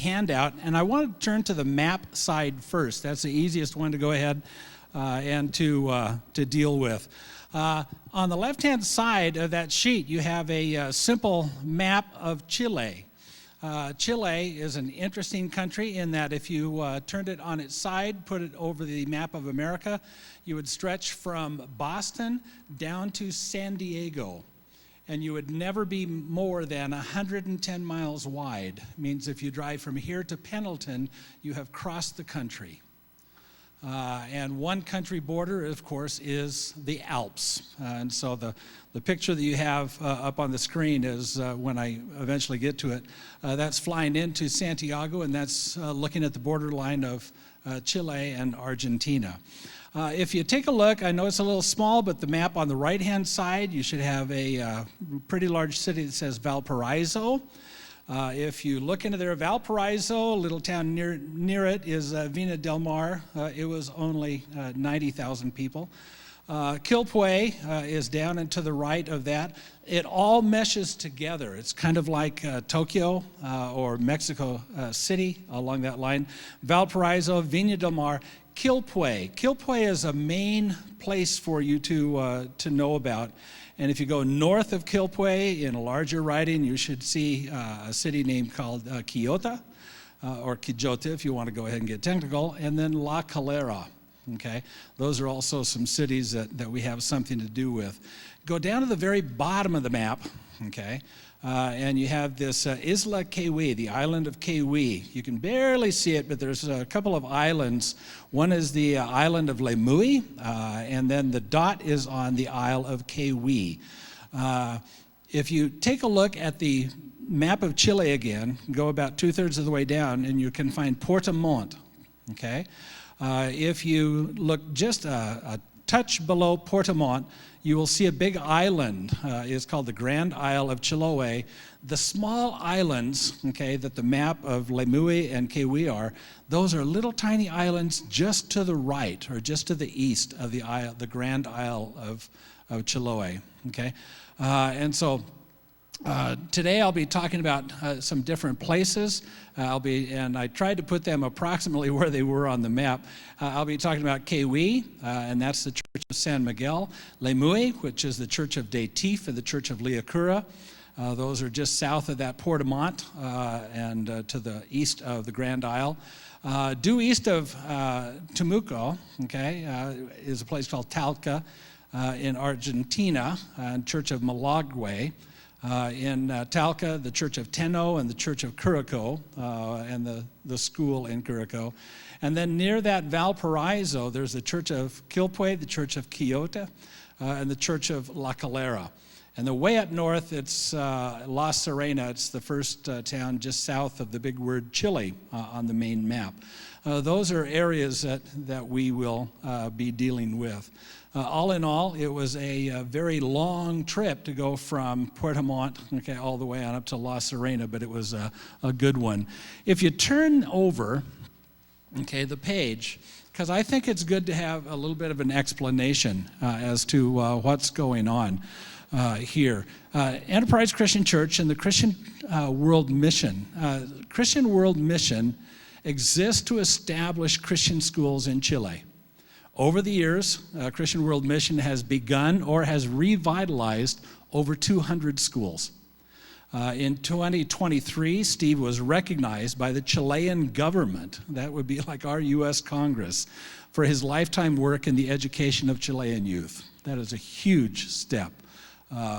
handout, and I want to turn to the map side first. That's the easiest one to go ahead and to deal with. On the left-hand side of that sheet, you have a simple map of Chile. Chile is an interesting country in that if you turned it on its side, put it over the map of America, you would stretch from Boston down to San Diego. And you would never be more than 110 miles wide. It means if you drive from here to Pendleton, you have crossed the country. And one country border, of course, is the Alps. And so the picture that you have up on the screen is, when I eventually get to it, that's flying into Santiago, and that's looking at the borderline of Chile and Argentina. If you take a look, I know it's a little small, but the map on the right-hand side, you should have a pretty large city that says Valparaiso. If you look into there, Valparaiso, a little town near it is Vina del Mar. It was only 90,000 people. Quilpué is down and to the right of that. It all meshes together. It's kind of like Tokyo or Mexico City along that line. Valparaiso, Vina del Mar, Quilpué. Quilpué is a main place for you to know about. And if you go north of Quilpué in a larger writing, you should see a city name called Quillota, or Quillota if you want to go ahead and get technical, and then La Calera. Okay, those are also some cities that we have something to do with. Go down to the very bottom of the map, okay, and you have this Isla Kiwi, the island of Kiwi. You can barely see it, but there's a couple of islands. One is the island of Lemui, and then the dot is on the Isle of Kiwi. If you take a look at the map of Chile again, go about 2/3 of the way down, and you can find Puerto Montt, okay? If you look just a touch below Puerto Montt, you will see a big island. It's called the Grand Isle of Chiloé. The small islands, okay, that the map of Lemui and Kiwi are, those are little tiny islands just to the right or just to the east of the isle, the Grand Isle of Chiloé, okay? And so today I'll be talking about some different places. And I tried to put them approximately where they were on the map. I'll be talking about Kiwi, and that's the Church of San Miguel. Lemui, which is the Church of Datif and the Church of Liacura. Those are just south of that Puerto Montt and to the east of the Grand Isle. Due east of Temuco, okay, is a place called Talca in Argentina, and Church of Malagüe. In Talca, the Church of Teno and the Church of Curacao, and the school in Curacao. And then near that Valparaiso, there's the Church of Quilpué, the Church of Quillota, and the Church of La Calera. And the way up north, it's La Serena. It's the first town just south of the big word Chile on the main map. Those are areas that we will be dealing with. All in all, it was a very long trip to go from Puerto Montt, okay, all the way on up to La Serena, but it was a good one. If you turn over, okay, the page, because I think it's good to have a little bit of an explanation as to what's going on here. Enterprise Christian Church and the Christian World Mission. Christian World Mission exists to establish Christian schools in Chile. Over the years, Christian World Mission has begun or has revitalized over 200 schools. In 2023, Steve was recognized by the Chilean government, that would be like our U.S. Congress, for his lifetime work in the education of Chilean youth. That is a huge step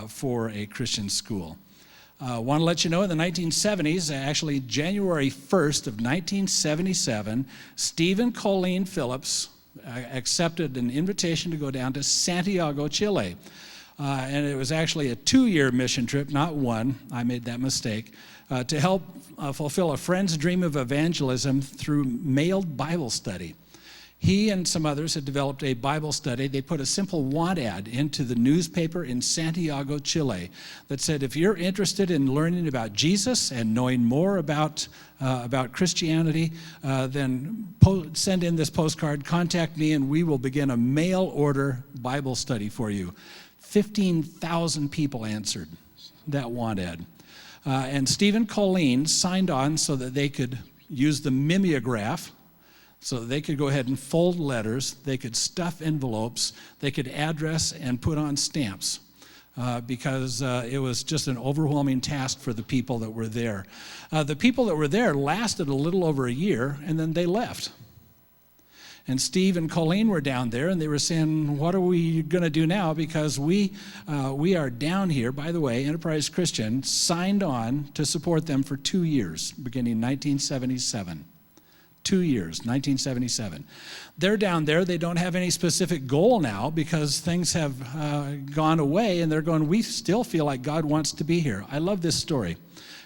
for a Christian school. Want to let you know, in the 1970s, actually January 1st of 1977, Stephen Colleen Phillips accepted an invitation to go down to Santiago, Chile. And it was actually a 2-year mission trip, not one. I made that mistake. To help fulfill a friend's dream of evangelism through mailed Bible study. He and some others had developed a Bible study. They put a simple want ad into the newspaper in Santiago, Chile, that said, if you're interested in learning about Jesus and knowing more about Christianity, then send in this postcard, contact me, and we will begin a mail order Bible study for you. 15,000 people answered that want ad. And Stephen Colleen signed on so that they could use the mimeograph, so they could go ahead and fold letters, they could stuff envelopes, they could address and put on stamps, because it was just an overwhelming task for the people that were there. The people that were there lasted a little over a year, and then they left. And Steve and Colleen were down there, and they were saying, what are we going to do now? Because we are down here. By the way, Enterprise Christian signed on to support them for 2 years, beginning 1977. 2 years, 1977. They're down there. They don't have any specific goal now because things have gone away, and they're going, we still feel like God wants to be here. I love this story,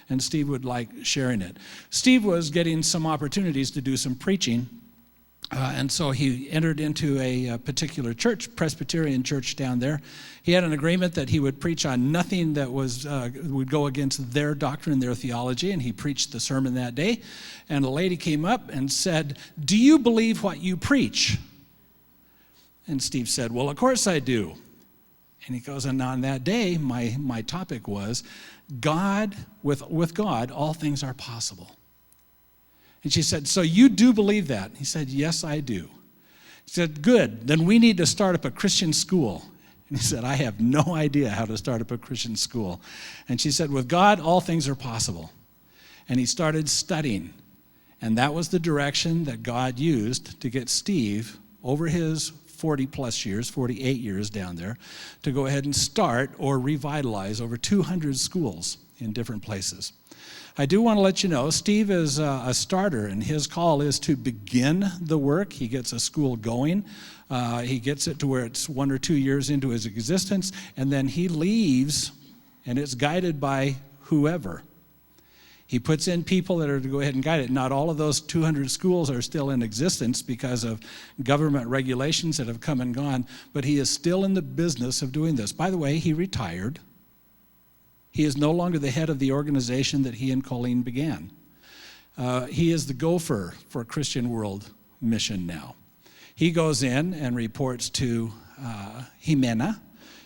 and Steve would like sharing it. Steve was getting some opportunities to do some preaching, and so he entered into a particular church, Presbyterian church down there. He had an agreement that he would preach on nothing that would go against their doctrine, their theology, and he preached the sermon that day. And a lady came up and said, do you believe what you preach? And Steve said, well, of course I do. And he goes, and on that day, my topic was, God, with God, all things are possible. And she said, so you do believe that? He said, yes, I do. He said, good, then we need to start up a Christian school. And he said, I have no idea how to start up a Christian school. And she said, with God, all things are possible. And he started studying. And that was the direction that God used to get Steve, over his 40-plus years, 48 years down there, to go ahead and start or revitalize over 200 schools in different places. I do want to let you know, Steve is a starter, and his call is to begin the work. He gets a school going. He gets it to where it's 1 or 2 years into his existence, and then he leaves, and it's guided by whoever. He puts in people that are to go ahead and guide it. Not all of those 200 schools are still in existence because of government regulations that have come and gone, but he is still in the business of doing this. By the way, he retired. He is no longer the head of the organization that he and Colleen began. He is the gopher for Christian World Mission now. He goes in and reports to Jimena,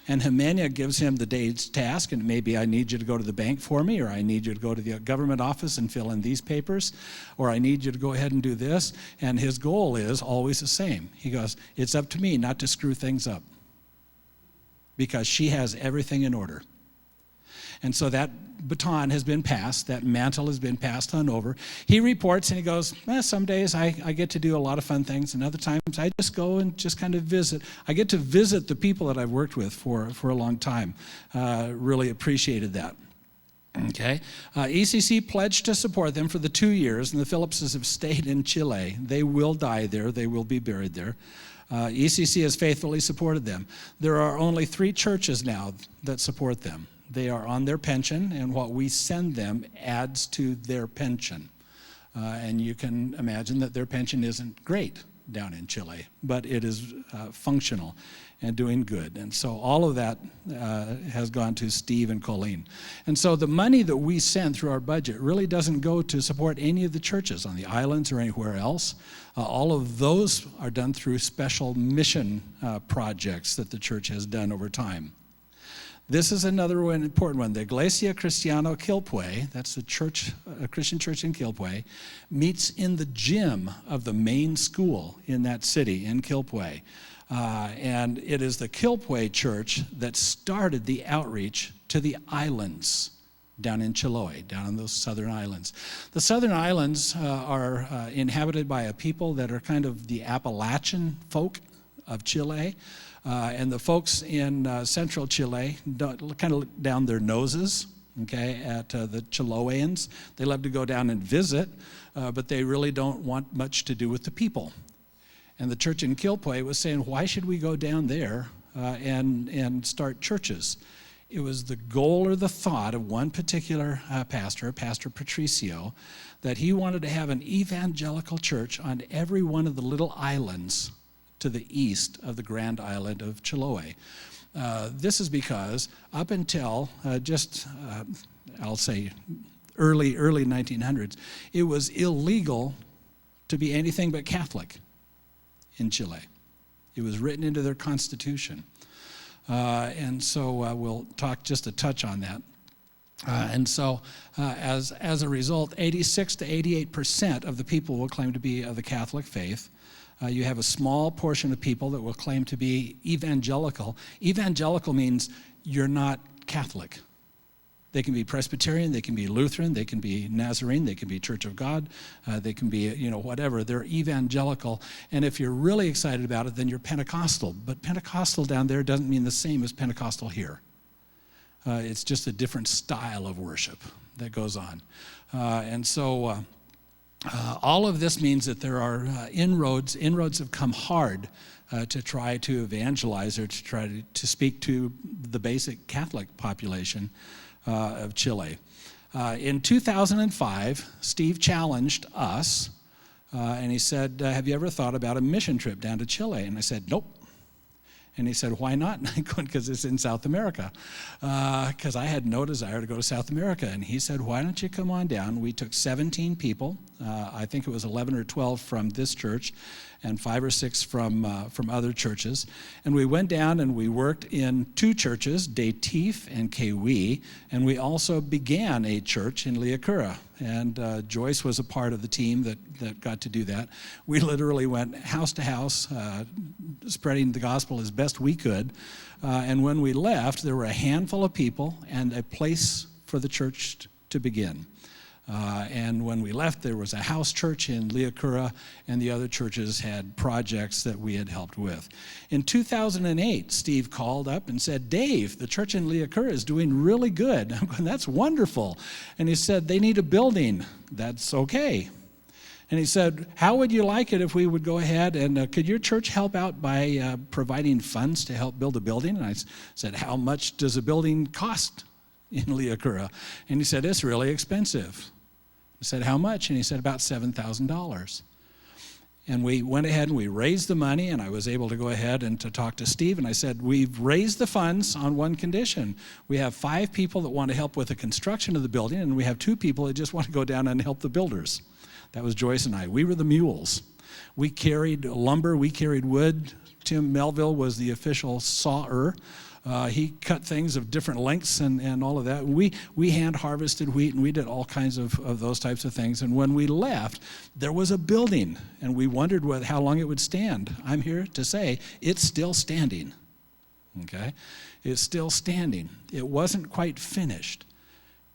and Jimena gives him the day's task, and maybe I need you to go to the bank for me, or I need you to go to the government office and fill in these papers, or I need you to go ahead and do this. And his goal is always the same. He goes, it's up to me not to screw things up, because she has everything in order. And so that baton has been passed, that mantle has been passed on over. He reports and he goes, some days I get to do a lot of fun things, and other times I just go and just kind of visit. I get to visit the people that I've worked with for a long time. Really appreciated that. Okay. ECC pledged to support them for the 2 years, and the Phillipses have stayed in Chile. They will die there. They will be buried there. ECC has faithfully supported them. There are only 3 churches now that support them. They are on their pension, and what we send them adds to their pension. And you can imagine that their pension isn't great down in Chile, but it is functional and doing good. And so all of that has gone to Steve and Colleen. And so the money that we send through our budget really doesn't go to support any of the churches on the islands or anywhere else. All of those are done through special mission projects that the church has done over time. This is another one, important one. The Iglesia Cristiano Quilpue, that's a church, a Christian church in Quilpue, meets in the gym of the main school in that city, in Quilpue. And it is the Quilpue church that started the outreach to the islands down in Chiloé, down on those southern islands. The southern islands are inhabited by a people that are kind of the Appalachian folk of Chile. And the folks in central Chile kind of look down their noses, okay, at the Chiloans. They love to go down and visit, but they really don't want much to do with the people. And the church in Quilpue was saying, why should we go down there and start churches? It was the goal or the thought of one particular pastor, Pastor Patricio, that he wanted to have an evangelical church on every one of the little islands to the east of the Grand Island of Chiloé. This is because up until I'll say early 1900s, it was illegal to be anything but Catholic in Chile. It was written into their constitution. And so we'll talk just a touch on that. And so, as a result, 86 to 88% of the people will claim to be of the Catholic faith. You have a small portion of people that will claim to be evangelical. Evangelical means you're not Catholic. They can be Presbyterian, they can be Lutheran, they can be Nazarene, they can be Church of God, they can be, whatever. They're evangelical. And if you're really excited about it, then you're Pentecostal. But Pentecostal down there doesn't mean the same as Pentecostal here. It's just a different style of worship that goes on. And so all of this means that there are inroads. Inroads have come hard to try to evangelize or to try to speak to the basic Catholic population of Chile. In 2005, Steve challenged us, and he said, have you ever thought about a mission trip down to Chile? And I said, nope. And he said, why not? Because it's in South America. Because I had no desire to go to South America. And he said, why don't you come on down? We took 17 people. I think it was 11 or 12 from this church and 5 or 6 from other churches. And we went down and we worked in 2 churches, Datif and Kewi. And we also began a church in Liacura. And Joyce was a part of the team that got to do that. We literally went house to house, spreading the gospel as best we could. And when we left, there were a handful of people and a place for the church to begin. And when we left, there was a house church in Liacura, and the other churches had projects that we had helped with. In 2008, Steve called up and said, Dave, the church in Liacura is doing really good. I'm going, that's wonderful. And he said, they need a building. That's okay. And he said, how would you like it if we would go ahead and could your church help out by providing funds to help build a building? And I said, how much does a building cost in Liacura? And he said, it's really expensive. I said, how much? And he said, about $7,000. And we went ahead and we raised the money, and I was able to go ahead and to talk to Steve, and I said, we've raised the funds on one condition. We have 5 people that want to help with the construction of the building, and we have 2 people that just want to go down and help the builders. That was Joyce and I. We were the mules. We carried lumber, we carried wood. Tim Melville was the official sawer. He cut things of different lengths and all of that. We hand harvested wheat, and we did all kinds of those types of things. And when we left, there was a building, and we wondered how long it would stand. I'm here to say it's still standing. Okay? It's still standing. It wasn't quite finished.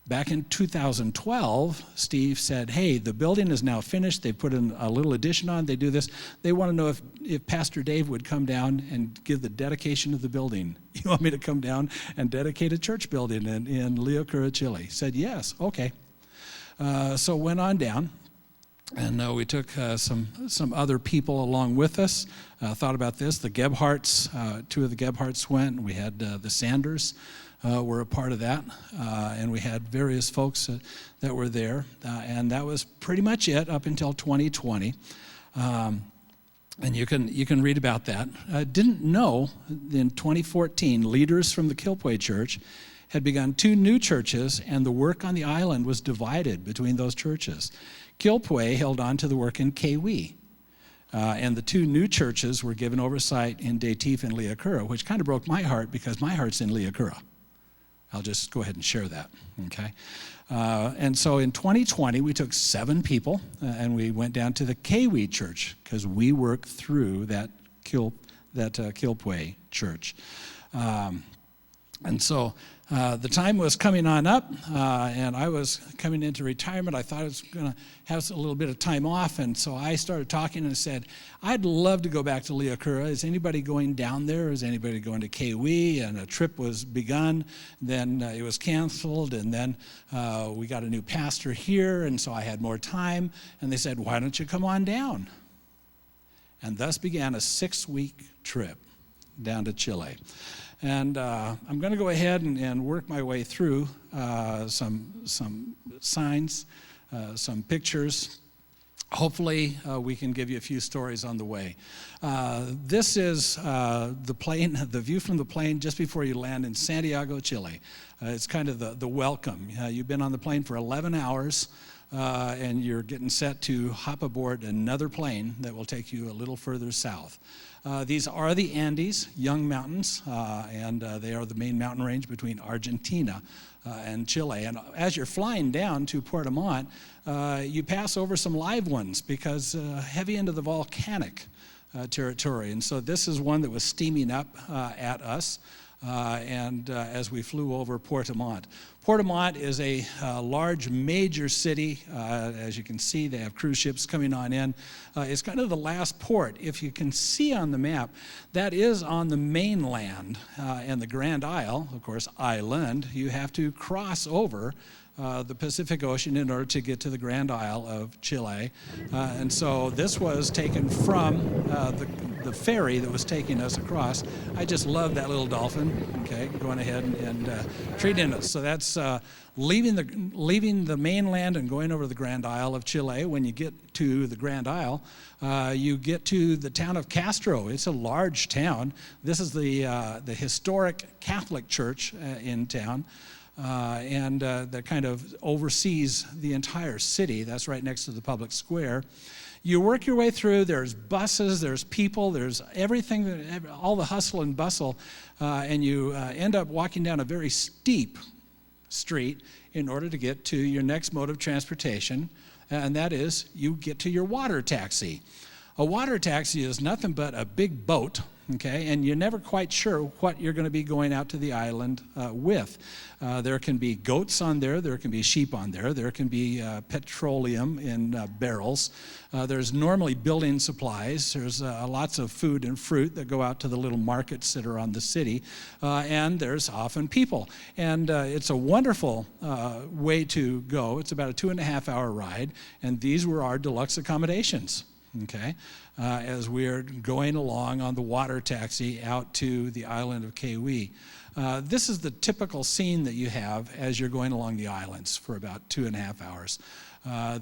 Back in 2012, Steve said, hey, the building is now finished. They put in a little addition on. They do this. They want to know if Pastor Dave would come down and give the dedication of the building. You want me to come down and dedicate a church building in Liacura, Chile? He said, yes, okay. So went on down. And we took some other people along with us, thought about this. The Gebhardts, 2 of the Gebhardts went. And we had the Sanders were a part of that. And we had various folks that were there. And that was pretty much it up until 2020. And you can read about that. I didn't know in 2014, leaders from the Quilpue Church had begun 2 new churches, and the work on the island was divided between those churches. Quilpue held on to the work in Kewi, and the 2 new churches were given oversight in Datif and Liacura, which kind of broke my heart because my heart's in Liacura. I'll just go ahead and share that, okay? And so in 2020, we took 7 people, and we went down to the Kewi church because we work through that Quilpue church. And so the time was coming on up, and I was coming into retirement. I thought I was going to have a little bit of time off, and so I started talking and said, I'd love to go back to Liacura. Is anybody going down there? Is anybody going to Kewi? And a trip was begun. Then it was canceled, and then we got a new pastor here, and so I had more time. And they said, why don't you come on down? And thus began a 6-week trip down to Chile. And I'm going to go ahead and work my way through some signs, some pictures. Hopefully, we can give you a few stories on the way. This is the plane, the view from the plane just before you land in Santiago, Chile. It's kind of the welcome. You've been on the plane for 11 hours. and you're getting set to hop aboard another plane that will take you a little further south. These are the Andes, young mountains, and they are the main mountain range between Argentina and Chile. And as you're flying down to Puerto Montt, you pass over some live ones because heavy into the volcanic territory. And so this is one that was steaming up at us as we flew over Puerto Montt. Puerto Montt is a large major city. As you can see, they have cruise ships coming on in. It's kind of the last port. If you can see on the map, that is on the mainland. And the Grand Isle, of course, island, you have to cross over the Pacific Ocean in order to get to the Grand Isle of Chile. And so this was taken from the ferry that was taking us across. I just love that little dolphin, okay, going ahead and treating us. So that's leaving the mainland and going over the Grand Isle of Chile. When you get to the Grand Isle, you get to the town of Castro. It's a large town. This is the historic Catholic church in town. That kind of oversees the entire city. That's right next to the public square. You work your way through. There's buses, there's people, there's everything, all the hustle and bustle, and you end up walking down a very steep street in order to get to your next mode of transportation, and that is you get to your water taxi. A water taxi is nothing but a big boat, okay, and you're never quite sure what you're going to be going out to the island with. There can be goats on there can be sheep on there can be petroleum in barrels. There's normally building supplies. There's lots of food and fruit that go out to the little markets that are on the city, and there's often people. And it's a wonderful way to go. It's about a 2.5-hour ride, and these were our deluxe accommodations. Okay, as we're going along on the water taxi out to the island of Kewi. This is the typical scene that you have as you're going along the islands for about 2.5 hours.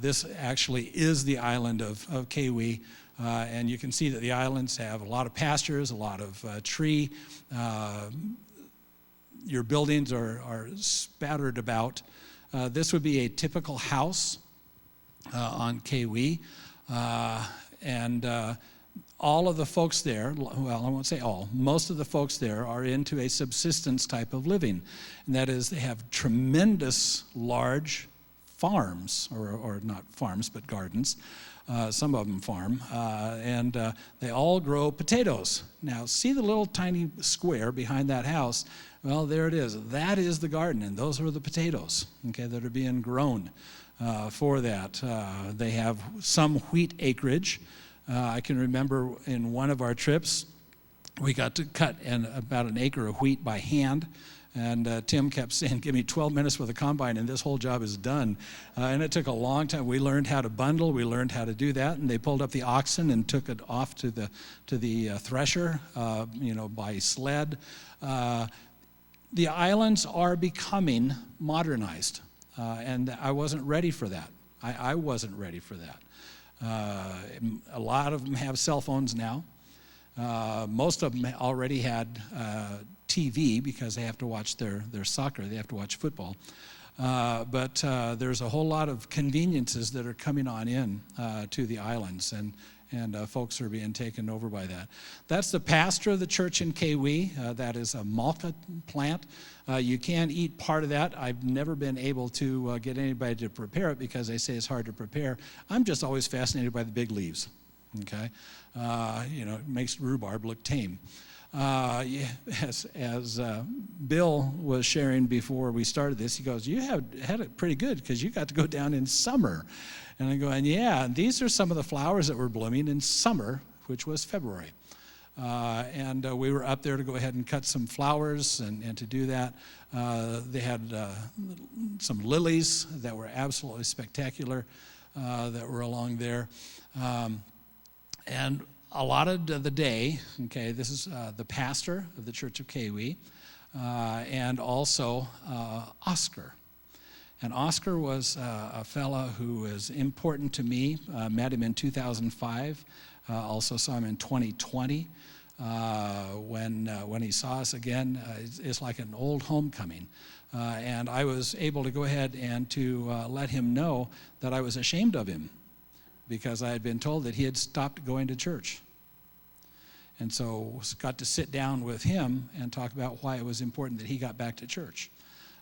This actually is the island of Kewi, and you can see that the islands have a lot of pastures, a lot of tree. Your buildings are spattered about. This would be a typical house on Kewi. All of the folks there, well, I won't say all, most of the folks there are into a subsistence type of living. And that is, they have tremendous large farms, or not farms, but gardens. Some of them farm. They all grow potatoes. Now, see the little tiny square behind that house? Well, there it is. That is the garden, and those are the potatoes, okay, that are being grown. For that. They have some wheat acreage. I can remember in one of our trips, we got to cut about an acre of wheat by hand, and Tim kept saying, give me 12 minutes with a combine and this whole job is done. And it took a long time. We learned how to bundle, we learned how to do that, and they pulled up the oxen and took it off to the thresher, by sled. The islands are becoming modernized. And I wasn't ready for that. I wasn't ready for that. A lot of them have cell phones now. Most of them already had TV because they have to watch their soccer. They have to watch football. But there's a whole lot of conveniences that are coming on in to the islands, and folks are being taken over by that. That's the pastor of the church in Kewi. That is a malka plant. You can eat part of that. I've never been able to get anybody to prepare it because they say it's hard to prepare. I'm just always fascinated by the big leaves. Okay, it makes rhubarb look tame. As Bill was sharing before we started this, he goes, you had it pretty good because you got to go down in summer. And I'm going, yeah, these are some of the flowers that were blooming in summer, which was February. We were up there to go ahead and cut some flowers and to do that. They had some lilies that were absolutely spectacular that were along there. And a lot of the day, okay, this is the pastor of the Church of Kewi, and also Oscar. And Oscar was a fellow who was important to me. Met him in 2005. Also saw him in 2020. when he saw us again. It's like an old homecoming. And I was able to go ahead and to let him know that I was ashamed of him because I had been told that he had stopped going to church. And so got to sit down with him and talk about why it was important that he got back to church.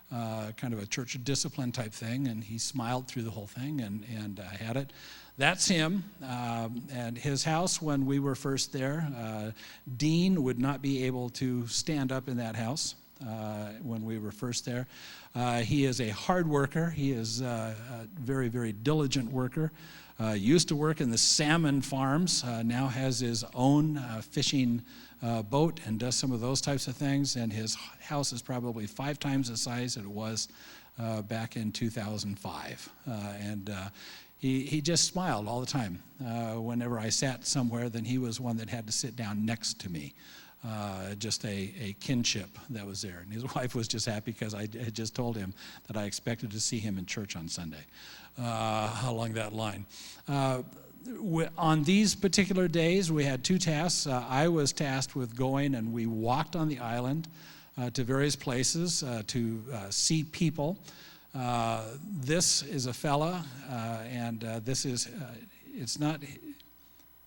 Kind of a church of discipline type thing, and he smiled through the whole thing and had it. That's him. And his house, when we were first there, Dean would not be able to stand up in that house when we were first there. He is a hard worker. He is a very, very diligent worker. Used to work in the salmon farms, now has his own fishing boat and does some of those types of things, and his house is probably 5 times the size that it was back in 2005. He just smiled all the time. Whenever I sat somewhere, then he was one that had to sit down next to me. Just a kinship that was there. And his wife was just happy because I had just told him that I expected to see him in church on Sunday, along that line. On these particular days, we had 2 tasks. I was tasked with going, and we walked on the island to various places to see people. This is a fella, and this is,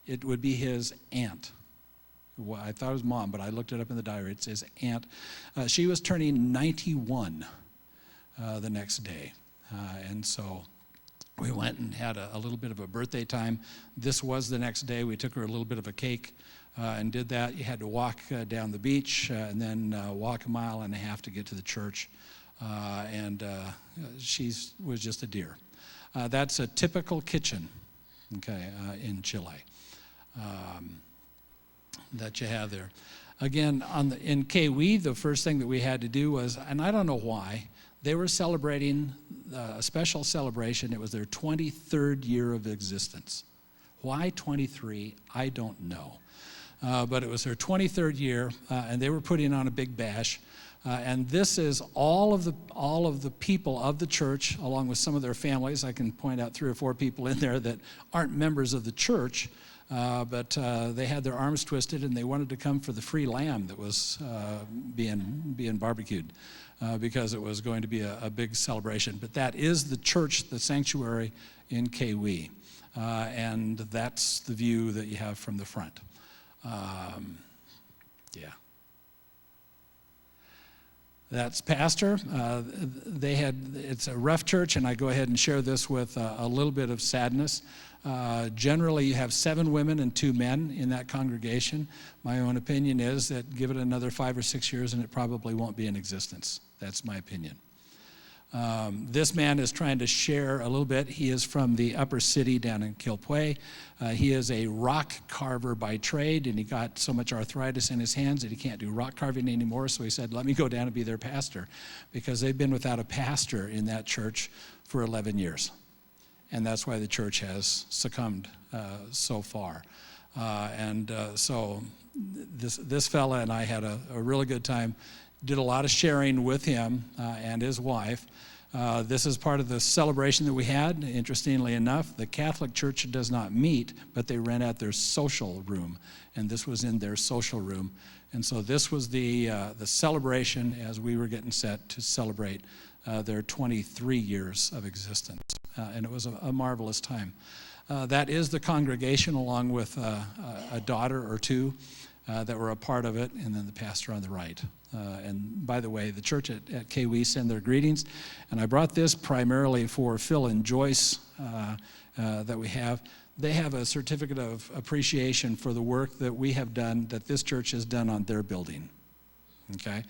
it would be his aunt. Well, I thought it was mom, but I looked it up in the diary. It says aunt. She was turning 91 the next day. And so we went and had a little bit of a birthday time. This was the next day. We took her a little bit of a cake and did that. You had to walk down the beach and then walk 1.5 miles to get to the church. She was just a dear. That's a typical kitchen, okay, in Chile. That you have there. Again, in Kewi, the first thing that we had to do was, and I don't know why, they were celebrating a special celebration. It was their 23rd year of existence. Why 23? I don't know. But it was their 23rd year, and they were putting on a big bash. And this is all of the people of the church, along with some of their families. I can point out 3 or 4 people in there that aren't members of the church, but they had their arms twisted and they wanted to come for the free lamb that was being barbecued because it was going to be a big celebration. But that is the church, the sanctuary in Kewi, and that's the view that you have from the front. Yeah. That's pastor. It's a rough church, and I go ahead and share this with a little bit of sadness. Generally, you have 7 women and 2 men in that congregation. My own opinion is that give it another 5 or 6 years and it probably won't be in existence. That's my opinion. This man is trying to share a little bit. He is from the upper city down in Quilpué. He is a rock carver by trade, and he got so much arthritis in his hands that he can't do rock carving anymore, so he said, let me go down and be their pastor, because they've been without a pastor in that church for 11 years. And that's why the church has succumbed so far. So this fella and I had a really good time. Did a lot of sharing with him and his wife. This is part of the celebration that we had. Interestingly enough, the Catholic Church does not meet, but they rent out their social room, and this was in their social room. And so this was the celebration as we were getting set to celebrate their 23 years of existence. And it was a marvelous time. That is the congregation, along with a daughter or 2 that were a part of it, and then the pastor on the right. And by the way, the church at Kewi send their greetings. And I brought this primarily for Phil and Joyce that we have. They have a certificate of appreciation for the work that we have done, that this church has done on their building. Okay?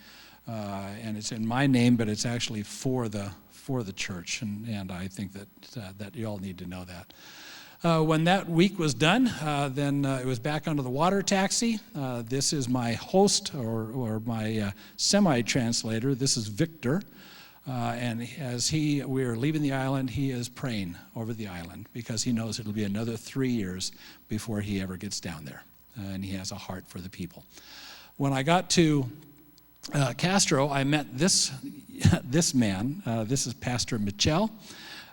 And it's in my name, but it's actually for the church, and I think that you all need to know that. When that week was done, then it was back onto the water taxi. This is my host or my semi-translator. This is Victor, and as we are leaving the island, he is praying over the island because he knows it'll be another 3 years before he ever gets down there, and he has a heart for the people. When I got to Castro, I met this man. This is Pastor Michel.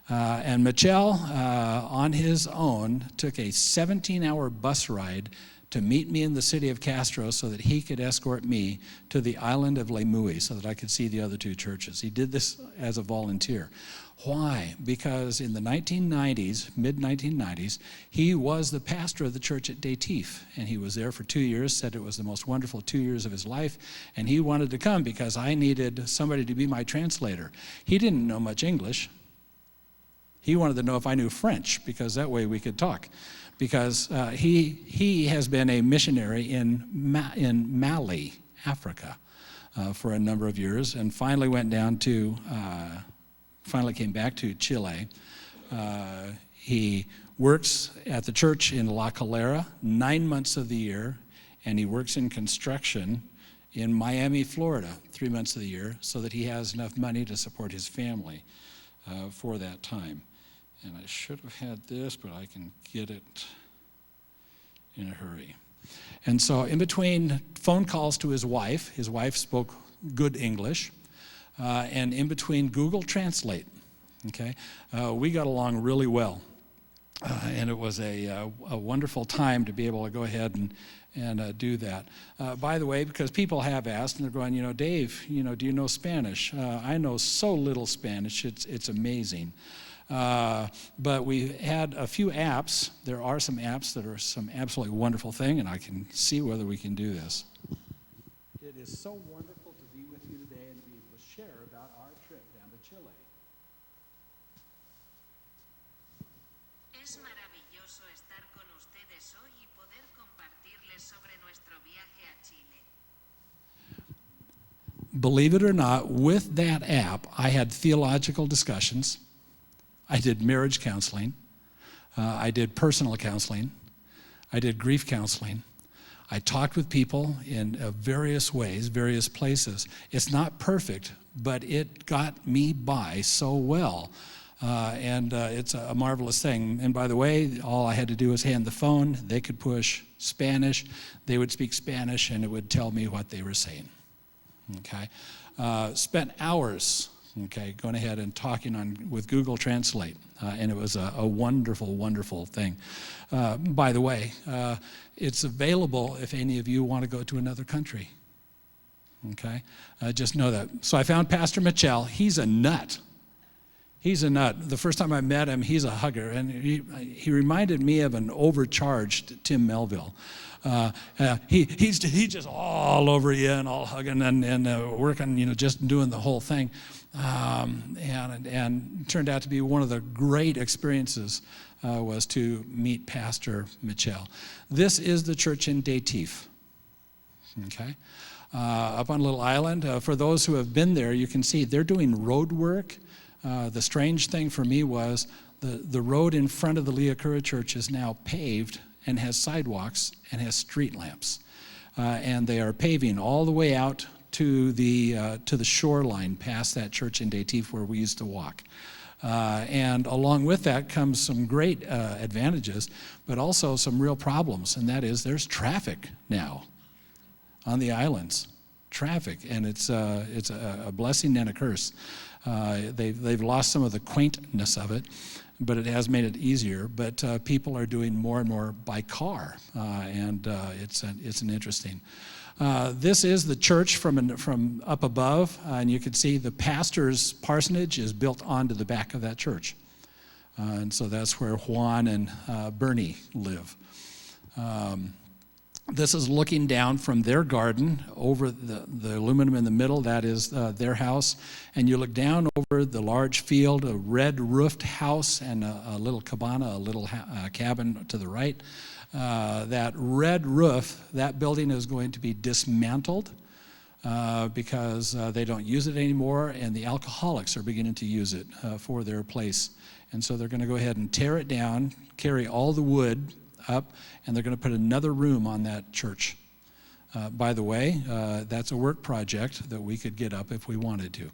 And Michel, on his own, took a 17-hour bus ride to meet me in the city of Castro so that he could escort me to the island of Lemuy so that I could see the other two churches. He did this as a volunteer. Why? Because in the 1990s, mid-1990s, he was the pastor of the church at Datif, and he was there for 2 years, said it was the most wonderful 2 years of his life, and he wanted to come because I needed somebody to be my translator. He didn't know much English. He wanted to know if I knew French, because that way we could talk. Because he has been a missionary in Mali, Africa, for a number of years, and finally came back to Chile. He works at the church in La Calera 9 months of the year, and he works in construction in Miami, Florida 3 months of the year, so that he has enough money to support his family for that time. And I should have had this, but I can get it in a hurry. And so in between phone calls to his wife spoke good English, and in between Google Translate, okay, we got along really well. And it was a wonderful time to be able to go ahead and do that. By the way, because people have asked, and they're going, Dave, do you know Spanish? I know so little Spanish, it's amazing. But we had a few apps. There are some apps that are some absolutely wonderful thing, and I can see whether we can do this. It is so wonderful to be with you today and be able to share about our trip down to Chile. Es maravilloso estar con ustedes hoy y poder compartirles sobre nuestro viaje a Chile. Believe it or not, with that app, I had theological discussions. I did marriage counseling. I did personal counseling. I did grief counseling. I talked with people in various ways, various places. It's not perfect, but it got me by so well. And it's a marvelous thing. And by the way, all I had to do was hand the phone. They could push Spanish. They would speak Spanish, and it would tell me what they were saying. Okay? Spent hours, okay, going ahead and talking with Google Translate. And it was a wonderful, wonderful thing. By the way, it's available if any of you want to go to another country. Okay? Just know that. So I found Pastor Michel. He's a nut. He's a nut. The first time I met him, he's a hugger. And he reminded me of an overcharged Tim Melville. He's just all over you and all hugging and working, just doing the whole thing. And turned out to be one of the great experiences was to meet Pastor Michel. This is the church in Datif, okay? Up on a little island. For those who have been there, you can see they're doing road work. The strange thing for me was the road in front of the Liacura church is now paved and has sidewalks and has street lamps. And they are paving all the way out to the shoreline past that church in Datif where we used to walk. And along with that comes some great advantages, but also some real problems, and that is there's traffic now on the islands. Traffic, and it's a blessing and a curse. They've lost some of the quaintness of it, but it has made it easier. But people are doing more and more by car, and it's an interesting. This is the church from up above, and you can see the pastor's parsonage is built onto the back of that church. And so that's where Juan and Bernie live. This is looking down from their garden over the aluminum in the middle. That is their house. And you look down over the large field, a red roofed house and a little cabana, a little cabin to the right. That red roof, that building is going to be dismantled because they don't use it anymore, and the alcoholics are beginning to use it for their place. And so they're going to go ahead and tear it down, carry all the wood up, and they're going to put another room on that church. By the way, that's a work project that we could get up if we wanted to.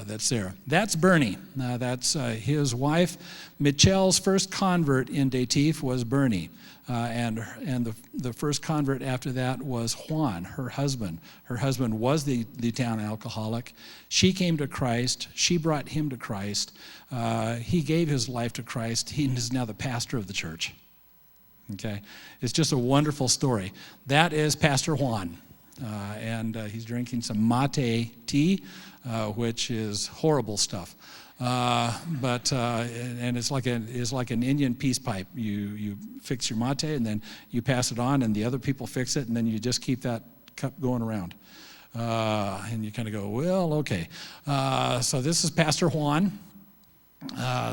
That's there. That's Bernie. That's his wife. Michel's first convert in Datif was Bernie. And the first convert after that was Juan, her husband. Her husband was the town alcoholic. She came to Christ. She brought him to Christ. He gave his life to Christ. He is now the pastor of the church. Okay, it's just a wonderful story. That is Pastor Juan, and he's drinking some mate tea, which is horrible stuff. But it's like an Indian peace pipe. You fix your mate and then you pass it on, and the other people fix it, and then you just keep that cup going around. And you kind of go, well, okay. So this is Pastor Juan.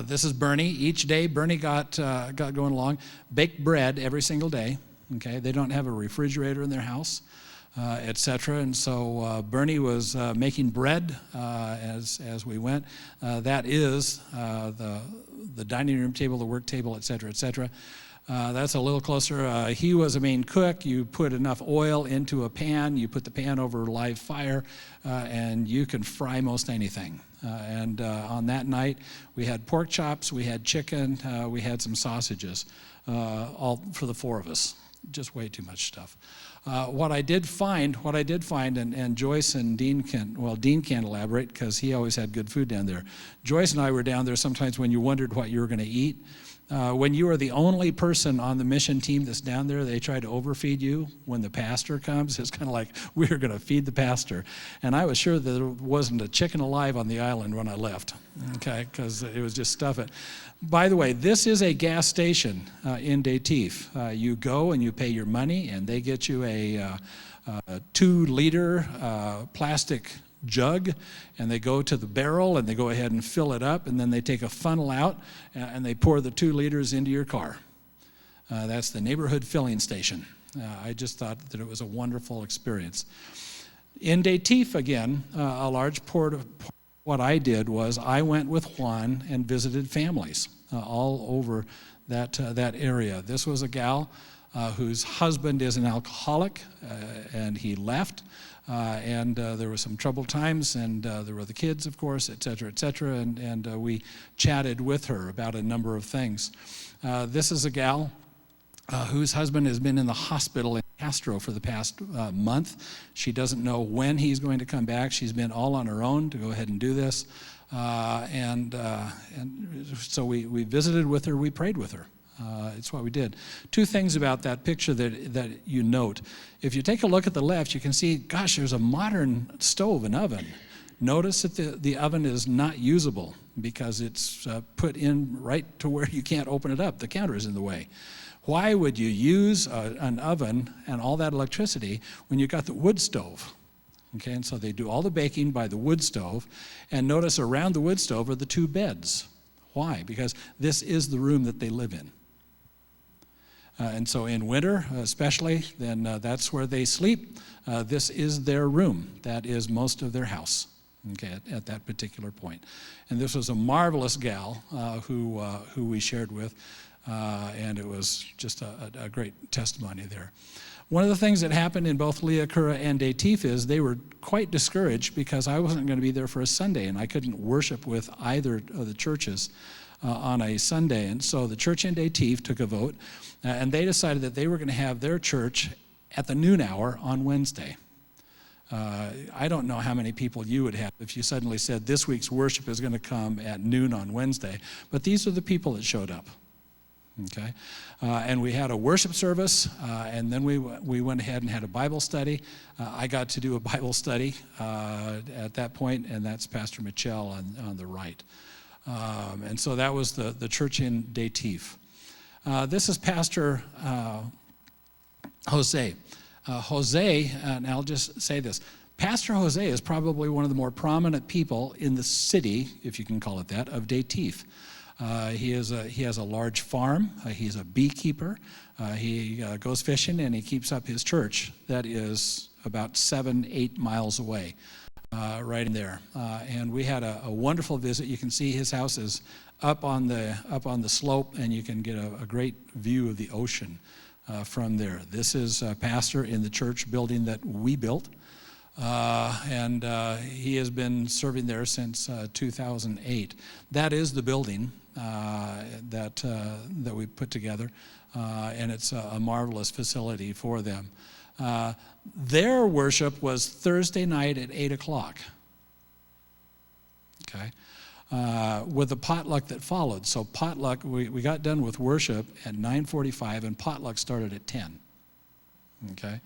This is Bernie. Each day, Bernie got going along. Baked bread every single day. Okay, they don't have a refrigerator in their house, etc. And so Bernie was making bread as we went. That is the dining room table, the work table, etc., etc. That's a little closer. He was a main cook. You put enough oil into a pan. You put the pan over live fire, and you can fry most anything. And on that night, we had pork chops, we had chicken, we had some sausages, all for the four of us. Just way too much stuff. What I did find, and Joyce and Dean can't elaborate because he always had good food down there. Joyce and I were down there sometimes when you wondered what you were going to eat. When you are the only person on the mission team that's down there, they try to overfeed you. When the pastor comes, it's kind of like, we're going to feed the pastor. And I was sure that there wasn't a chicken alive on the island when I left, okay, because it was just stuff it. By the way, this is a gas station in Datif. You go and you pay your money, and they get you a 2-liter plastic jug, and they go to the barrel and they go ahead and fill it up, and then they take a funnel out and they pour the 2 liters into your car. That's the neighborhood filling station. I just thought that it was a wonderful experience. In Datif, again, a large part of what I did was I went with Juan and visited families all over that area. This was a gal whose husband is an alcoholic, and he left. And there were some troubled times, and there were the kids, of course, et cetera, and we chatted with her about a number of things. This is a gal whose husband has been in the hospital in Castro for the past month. She doesn't know when he's going to come back. She's been all on her own to go ahead and do this. And so we visited with her, we prayed with her. It's what we did. 2 things about that picture that you note. If you take a look at the left, you can see, gosh, there's a modern stove and oven. Notice that the oven is not usable because it's put in right to where you can't open it up. The counter is in the way. Why would you use an oven and all that electricity when you got the wood stove? Okay, and so they do all the baking by the wood stove. And notice around the wood stove are the 2 beds. Why? Because this is the room that they live in. And so in winter, especially, then that's where they sleep. This is their room. That is most of their house, okay, at that particular point. And this was a marvelous gal who we shared with, and it was just a great testimony there. One of the things that happened in both Liakura and Datif is they were quite discouraged because I wasn't going to be there for a Sunday, and I couldn't worship with either of the churches on a Sunday. And so the church in Datif took a vote, and they decided that they were going to have their church at the noon hour on Wednesday. I don't know how many people you would have if you suddenly said this week's worship is going to come at noon on Wednesday, but these are the people that showed up. Okay, and we had a worship service, and then we went ahead and had a Bible study. I got to do a Bible study at that point, and that's Pastor Michelle on the right. And so that was the church in Datif. This is Pastor Jose. Jose, and I'll just say this, Pastor Jose is probably one of the more prominent people in the city, if you can call it that, of Datif. He has a large farm. He's a beekeeper. He goes fishing, and he keeps up his church that is about 7-8 miles away, right in there. And we had a wonderful visit. You can see his house is up on the slope, and you can get a great view of the ocean from there. This is a pastor in the church building that we built. And he has been serving there since 2008. That is the building that we put together, and it's a marvelous facility for them. Their worship was Thursday night at 8 o'clock. Okay, with the potluck that followed. So potluck, we got done with worship at 9:45, and potluck started at 10. Okay?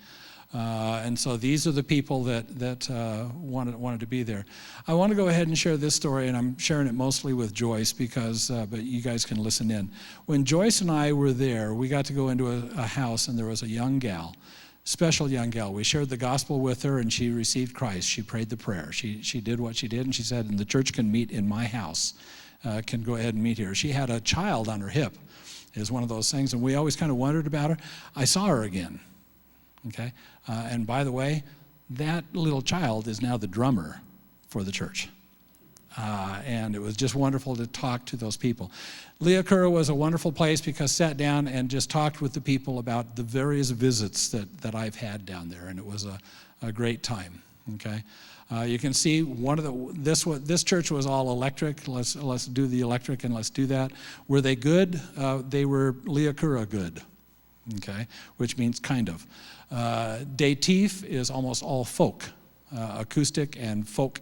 And so these are the people that wanted to be there. I want to go ahead and share this story, and I'm sharing it mostly with Joyce because, but you guys can listen in. When Joyce and I were there, we got to go into a house, and there was a young gal, special young gal. We shared the gospel with her, and she received Christ. She prayed the prayer. She did what she did, and she said, and the church can meet in my house, can go ahead and meet here. She had a child on her hip, is one of those things, and we always kind of wondered about her. I saw her again. Okay, and by the way, that little child is now the drummer for the church. And it was just wonderful to talk to those people. Leakura was a wonderful place because I sat down and just talked with the people about the various visits that I've had down there, and it was a great time. Okay, you can see this church was all electric. Let's do the electric and let's do that. Were they good? They were Leakura good. Okay, which means kind of. Datif is almost all folk, acoustic and folk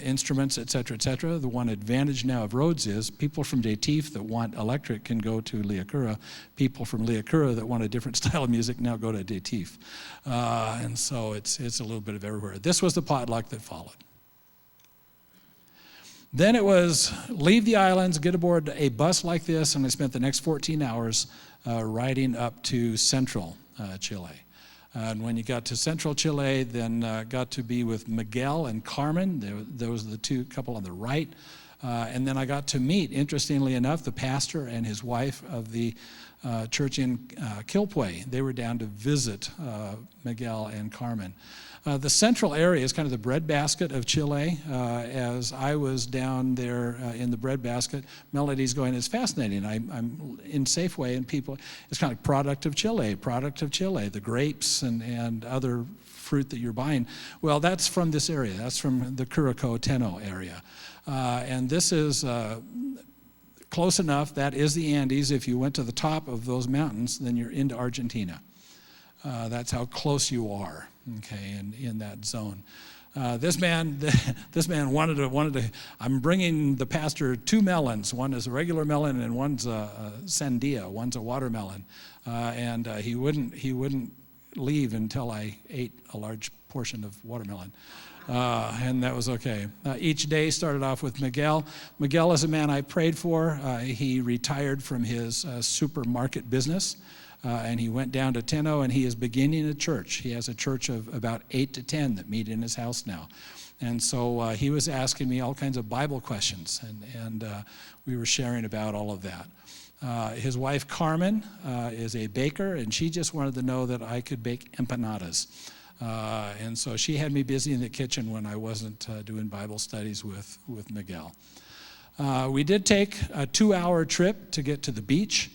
instruments, et cetera, et cetera. The one advantage now of Rhodes is people from Datif that want electric can go to Leakura. People from Leakura that want a different style of music now go to Datif. And so it's a little bit of everywhere. This was the potluck that followed. Then it was leave the islands, get aboard a bus like this, and I spent the next 14 hours riding up to central Chile. And when you got to central Chile, then got to be with Miguel and Carmen. Those are the two couple on the right. And then I got to meet, interestingly enough, the pastor and his wife of the church in Quilpue. They were down to visit Miguel and Carmen. The central area is kind of the breadbasket of Chile. As I was down there in the breadbasket, Melody's going, it's fascinating. I'm in Safeway, and people, it's kind of product of Chile, the grapes and other fruit that you're buying. Well, that's from this area. That's from the Curacao Teno area. And this is close enough. That is the Andes. If you went to the top of those mountains, then you're into Argentina. That's how close you are, okay, in that zone. This man wanted to. I'm bringing the pastor 2 melons. One is a regular melon, and one's a sandia. One's a watermelon, and he wouldn't leave until I ate a large portion of watermelon. And that was okay. Each day started off with Miguel. Miguel is a man I prayed for. He retired from his supermarket business. And he went down to Teno, and he is beginning a church. He has a church of about 8 to 10 that meet in his house now. And so he was asking me all kinds of Bible questions, and we were sharing about all of that. His wife, Carmen, is a baker, and she just wanted to know that I could bake empanadas. And so she had me busy in the kitchen when I wasn't doing Bible studies with Miguel. We did take a 2-hour trip to get to the beach.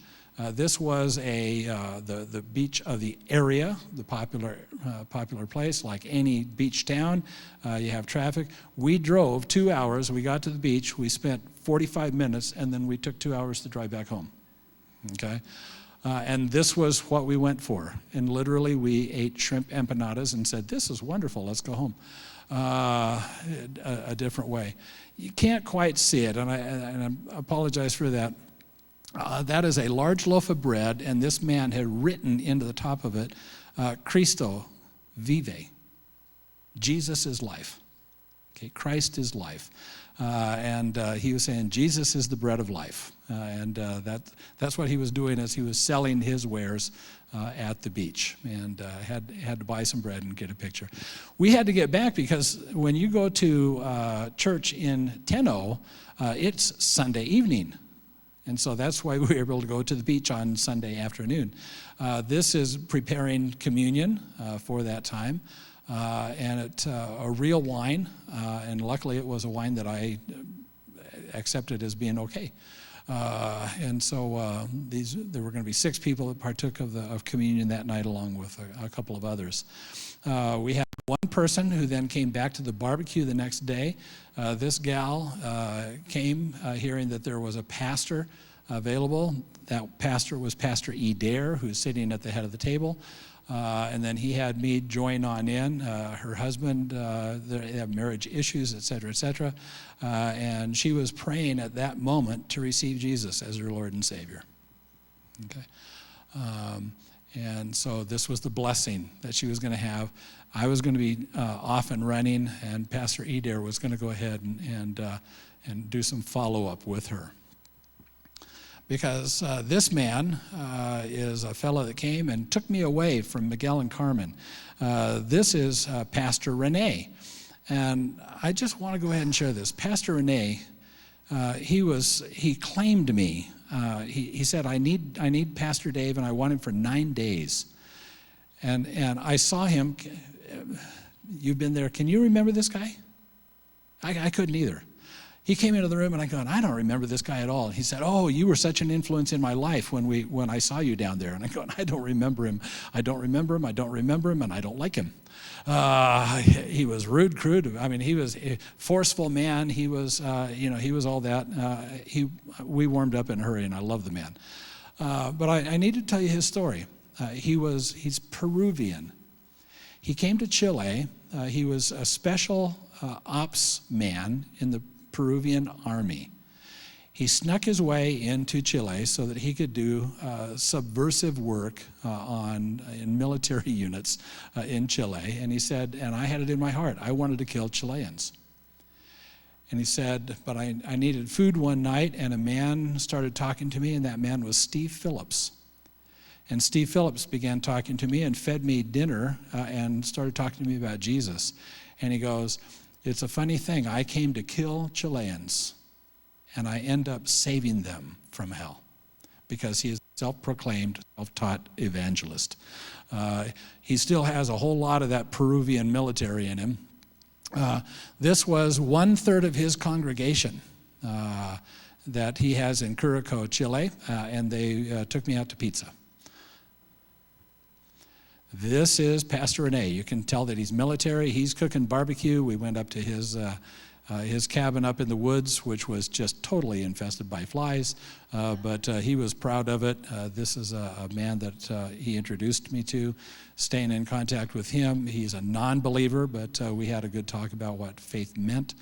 This was the beach of the area, the popular place. Like any beach town, you have traffic. We drove 2 hours. We got to the beach. We spent 45 minutes, and then we took 2 hours to drive back home. Okay? And this was what we went for. And literally, we ate shrimp empanadas and said, this is wonderful. Let's go home. A different way. You can't quite see it, and I apologize for that. That is a large loaf of bread, and this man had written into the top of it, Cristo vive. Jesus is life. Okay, Christ is life. And he was saying, Jesus is the bread of life. And that's what he was doing as he was selling his wares at the beach. And had to buy some bread and get a picture. We had to get back because when you go to church in Teno, it's Sunday evening. And so that's why we were able to go to the beach on Sunday afternoon. This is preparing communion for that time. And it's a real wine. And luckily it was a wine that I accepted as being okay. And so there were going to be 6 people that partook of communion that night along with a couple of others. We had one person who then came back to the barbecue the next day. This gal came hearing that there was a pastor available. That pastor was Pastor E. Dare, who's sitting at the head of the table. And then he had me join on in. Her husband, they have marriage issues, et cetera, and she was praying at that moment to receive Jesus as her Lord and Savior. Okay. And so this was the blessing that she was going to have. I was going to be off and running, and Pastor Eder was going to go ahead and do some follow-up with her. Because this man is a fellow that came and took me away from Miguel and Carmen. This is Pastor Rene. And I just want to go ahead and share this. Pastor Rene, he claimed me. He said, I need Pastor Dave, and I want him for 9 days. And I saw him. You've been there. Can you remember this guy? I couldn't either. He came into the room, and I go, I don't remember this guy at all. And he said, oh, you were such an influence in my life when I saw you down there. And I go, I don't remember him. I don't remember him, and I don't like him. He was rude, crude. I mean, he was a forceful man. He was, he was all that. We warmed up in a hurry, and I love the man. But I need to tell you his story. He's Peruvian. He came to Chile. He was a special ops man in the Peruvian army. He snuck his way into Chile so that he could do subversive work in military units in Chile. And he said, and I had it in my heart, I wanted to kill Chileans. And he said, but I needed food one night, and a man started talking to me, and that man was Steve Phillips. And Steve Phillips began talking to me and fed me dinner and started talking to me about Jesus. And he goes, it's a funny thing. I came to kill Chileans, and I end up saving them from hell because he is a self-proclaimed, self-taught evangelist. He still has a whole lot of that Peruvian military in him. This was 1/3 of his congregation that he has in Curacao, Chile, and they took me out to pizza. This is Pastor Rene. You can tell that he's military. He's cooking barbecue. We went up to his cabin up in the woods, which was just totally infested by flies, but he was proud of it. This is a man that he introduced me to, staying in contact with him. He's a non-believer, but we had a good talk about what faith meant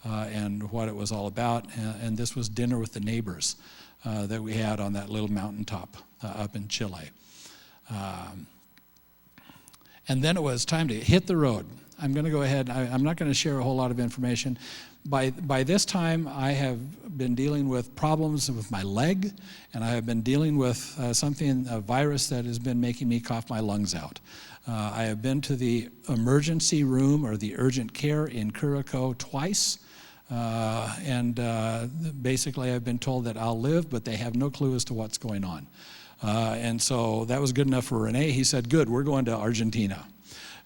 and what it was all about, and this was dinner with the neighbors that we had on that little mountaintop up in Chile. And then it was time to hit the road. I'm going to go ahead. I'm not going to share a whole lot of information. By this time, I have been dealing with problems with my leg, and I have been dealing with a virus that has been making me cough my lungs out. I have been to the emergency room or the urgent care in Curacao twice, and basically I've been told that I'll live, but they have no clue as to what's going on. And so that was good enough for Rene. He said, good, we're going to Argentina.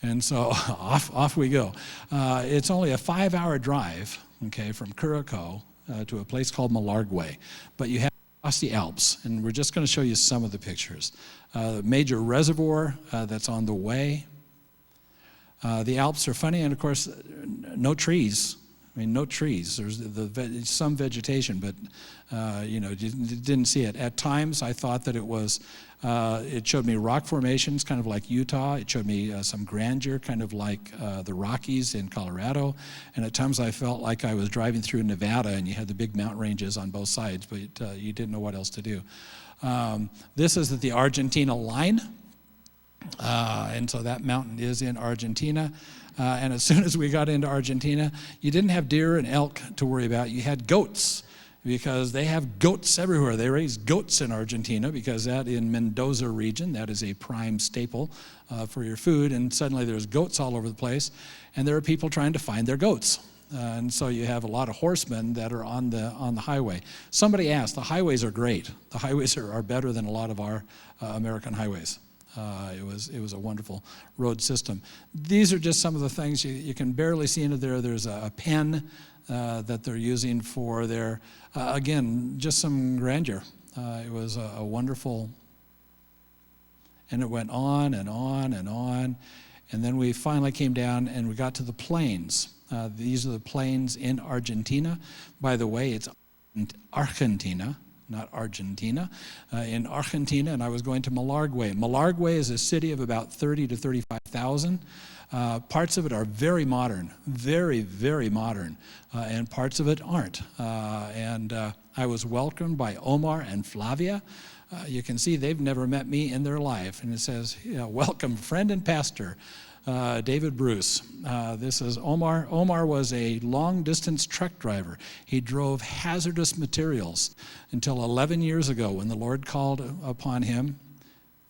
And so off we go. It's only a 5-hour drive, okay, from Curacao to a place called Malargüe. But you have to cross the Alps, and we're just going to show you some of the pictures. The major reservoir that's on the way. The Alps are funny, and of course, no trees. I mean, no trees. There's some vegetation, but you didn't see it. At times, I thought that it showed me rock formations, kind of like Utah. It showed me some grandeur, kind of like the Rockies in Colorado. And at times, I felt like I was driving through Nevada, and you had the big mountain ranges on both sides, but you didn't know what else to do. This is the Argentina line. And so that mountain is in Argentina. And as soon as we got into Argentina, you didn't have deer and elk to worry about. You had goats, because they have goats everywhere. They raise goats in Argentina because that in Mendoza region, that is a prime staple for your food. And suddenly there's goats all over the place, and there are people trying to find their goats. And so you have a lot of horsemen that are on the highway. Somebody asked, the highways are great. The highways are better than a lot of our American highways. It was a wonderful road system. These are just some of the things you can barely see into there. There's a pen that they're using for their, again, just some grandeur. It was a wonderful, and it went on and on and on. And then we finally came down and we got to the plains. These are the plains in Argentina. By the way, it's Argentina, not Argentina, in Argentina, and I was going to Malargüe. Malargüe is a city of about 30 to 35,000. Parts of it are very modern, very, very modern, and parts of it aren't. I was welcomed by Omar and Flavia. You can see they've never met me in their life. And it says, welcome, friend and pastor, David Bruce. This is Omar. Omar was a long-distance truck driver. He drove hazardous materials until 11 years ago when the Lord called upon him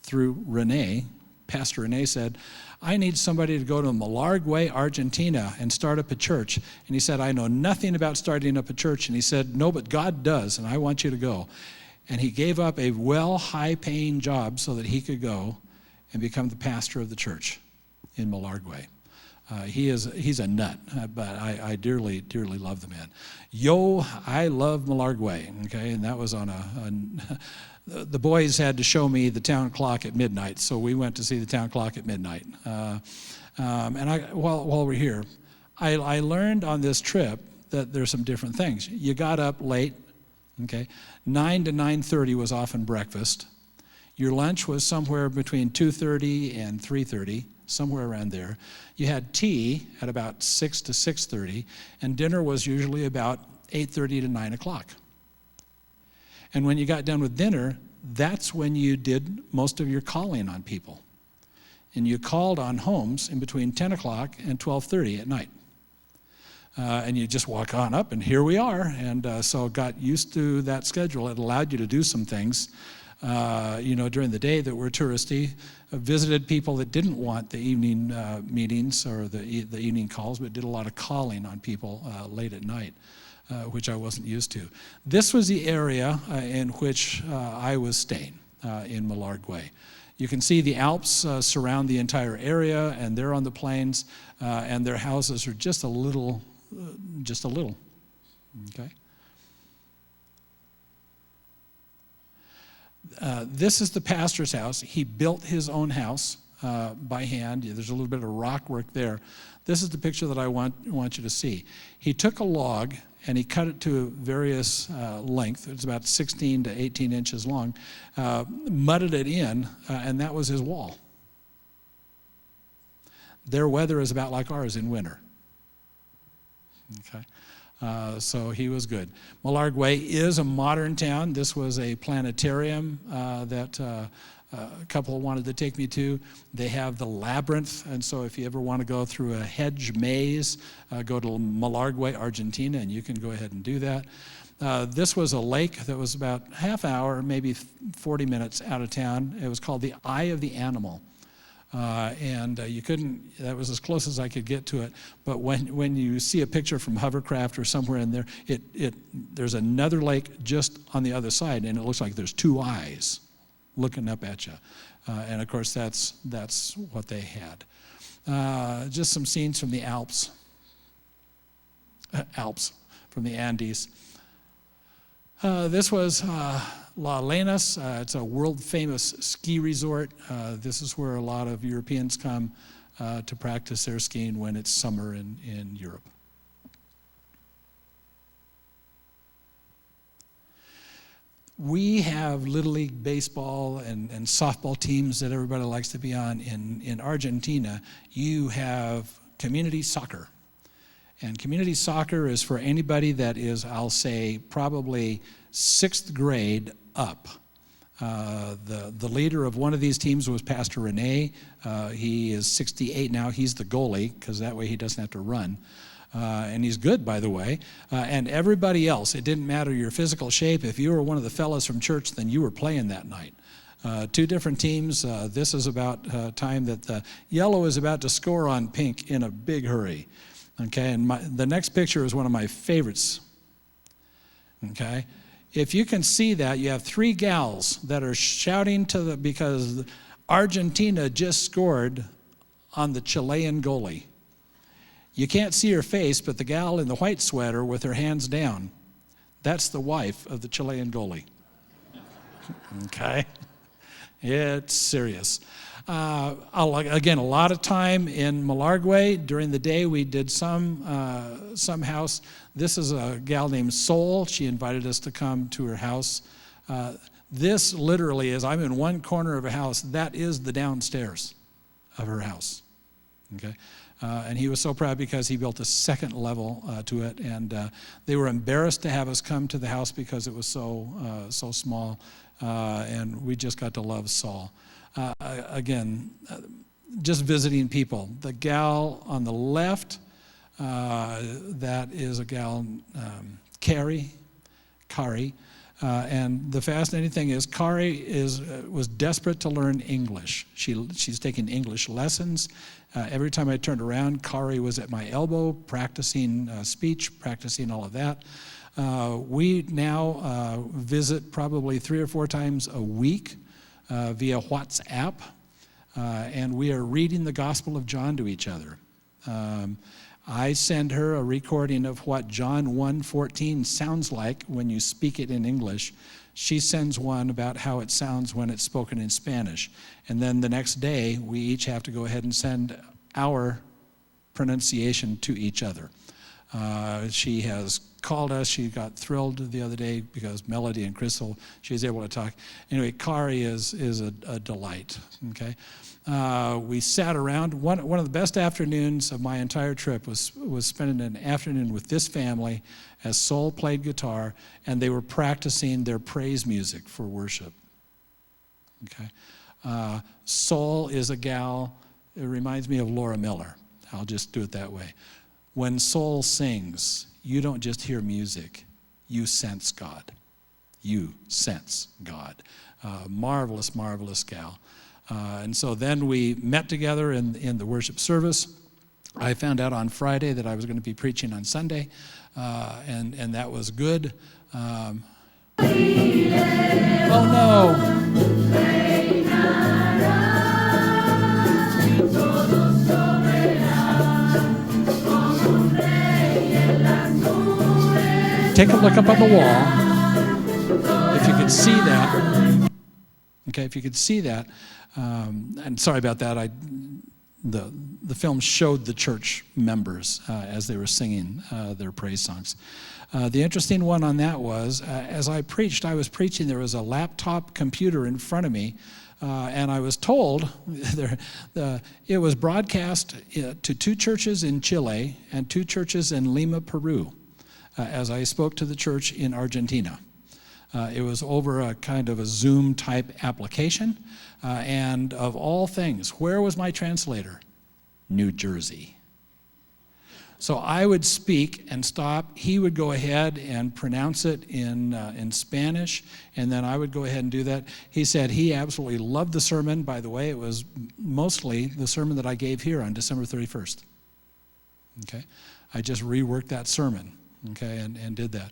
through Renee. Pastor Renee said, I need somebody to go to Malargüe, Argentina, and start up a church. And he said, I know nothing about starting up a church. And he said, no, but God does, and I want you to go. And he gave up a high-paying job so that he could go and become the pastor of the church in Malargüe. He's a nut, but I dearly, dearly love the man. I love Malargüe, okay? And that was on the boys had to show me the town clock at midnight, so we went to see the town clock at midnight. While we're here, I learned on this trip that there's some different things. You got up late, okay? 9 to 9:30 was often breakfast. Your lunch was somewhere between 2:30 and 3:30, somewhere around there. You had tea at about 6 to 6:30, and dinner was usually about 8:30 to 9 o'clock. And when you got done with dinner, that's when you did most of your calling on people. And you called on homes in between 10 o'clock and 12:30 at night. And you just walk on up, and here we are. And so got used to that schedule. It allowed you to do some things, during the day that were touristy. Visited people that didn't want the evening meetings or the evening calls, but did a lot of calling on people late at night, which I wasn't used to. This was the area in which I was staying in Malargüe. You can see the Alps surround the entire area, and they're on the plains, and their houses are just a little, okay? This is the pastor's house. He built his own house by hand. There's a little bit of rock work there. This is the picture that I want you to see. He took a log and he cut it to various length. It's about 16 to 18 inches long, mudded it in, and that was his wall. Their weather is about like ours in winter. Okay. So he was good. Malargüe is a modern town. This was a planetarium that a couple wanted to take me to. They have the labyrinth, and so if you ever want to go through a hedge maze, go to Malargüe, Argentina, and you can go ahead and do that. This was a lake that was about half hour, maybe 40 minutes out of town. It was called the Eye of the Animal. You couldn't, that was as close as I could get to it. But when you see a picture from Hovercraft or somewhere in there, there's another lake just on the other side, and it looks like there's two eyes looking up at you. And of course, that's what they had. Just some scenes from the Alps from the Andes. This was La Lenas. It's a world-famous ski resort. This is where a lot of Europeans come to practice their skiing when it's summer in Europe. We have Little League baseball and softball teams that everybody likes to be on. In Argentina, you have community soccer. And community soccer is for anybody that is, I'll say, probably 6th grade up. The leader of one of these teams was Pastor Renee. He is 68 now. He's the goalie, because that way he doesn't have to run. And he's good, by the way. And everybody else, it didn't matter your physical shape. If you were one of the fellas from church, then you were playing that night. 2 different teams. This is about time that the yellow is about to score on pink in a big hurry. Okay, and the next picture is one of my favorites. Okay, if you can see that, you have 3 gals that are shouting because Argentina just scored on the Chilean goalie. You can't see her face, but the gal in the white sweater with her hands down, that's the wife of the Chilean goalie. Okay, it's serious. Again, a lot of time in Malargüe. During the day, we did some house. This is a gal named Sol. She invited us to come to her house This literally is, I'm in one corner of a house, that is the downstairs of her house, okay? And he was so proud because he built a second level to it, and they were embarrassed to have us come to the house because it was so small, and we just got to love Saul. Again, just visiting people. The gal on the left, that is a gal, Kari. And the fascinating thing is, Kari was desperate to learn English. She's taking English lessons. Every time I turned around, Kari was at my elbow, practicing speech, practicing all of that. We now visit probably 3 or 4 times a week via WhatsApp, and we are reading the Gospel of John to each other. I send her a recording of what John 1:14 sounds like when you speak it in English. She sends one about how it sounds when it's spoken in Spanish. And then the next day, we each have to go ahead and send our pronunciation to each other. She has called us. She got thrilled the other day because Melody and Crystal, she was able to talk. Anyway, Kari is a delight, okay? We sat around. One of the best afternoons of my entire trip was spending an afternoon with this family as Sol played guitar, and they were practicing their praise music for worship, okay? Sol is a gal, it reminds me of Laura Miller. I'll just do it that way. When Sol sings, you don't just hear music, you sense God. You sense God. Marvelous, marvelous gal. And so then we met together in the worship service. I found out on Friday that I was going to be preaching on Sunday, and that was good. Oh no! Take a look up on the wall. If you could see that. Okay, if you could see that. And sorry about that. The film showed the church members as they were singing their praise songs. The interesting one on that was, as I was preaching, there was a laptop computer in front of me, and I was told it was broadcast to 2 churches in Chile and 2 churches in Lima, Peru, as I spoke to the church in Argentina. It was over a kind of a Zoom type application. And of all things, where was my translator? New Jersey. So I would speak and stop. He would go ahead and pronounce it in Spanish, and then I would go ahead and do that. He said he absolutely loved the sermon. By the way, it was mostly the sermon that I gave here on December 31st. Okay? I just reworked that sermon. Okay, and did that.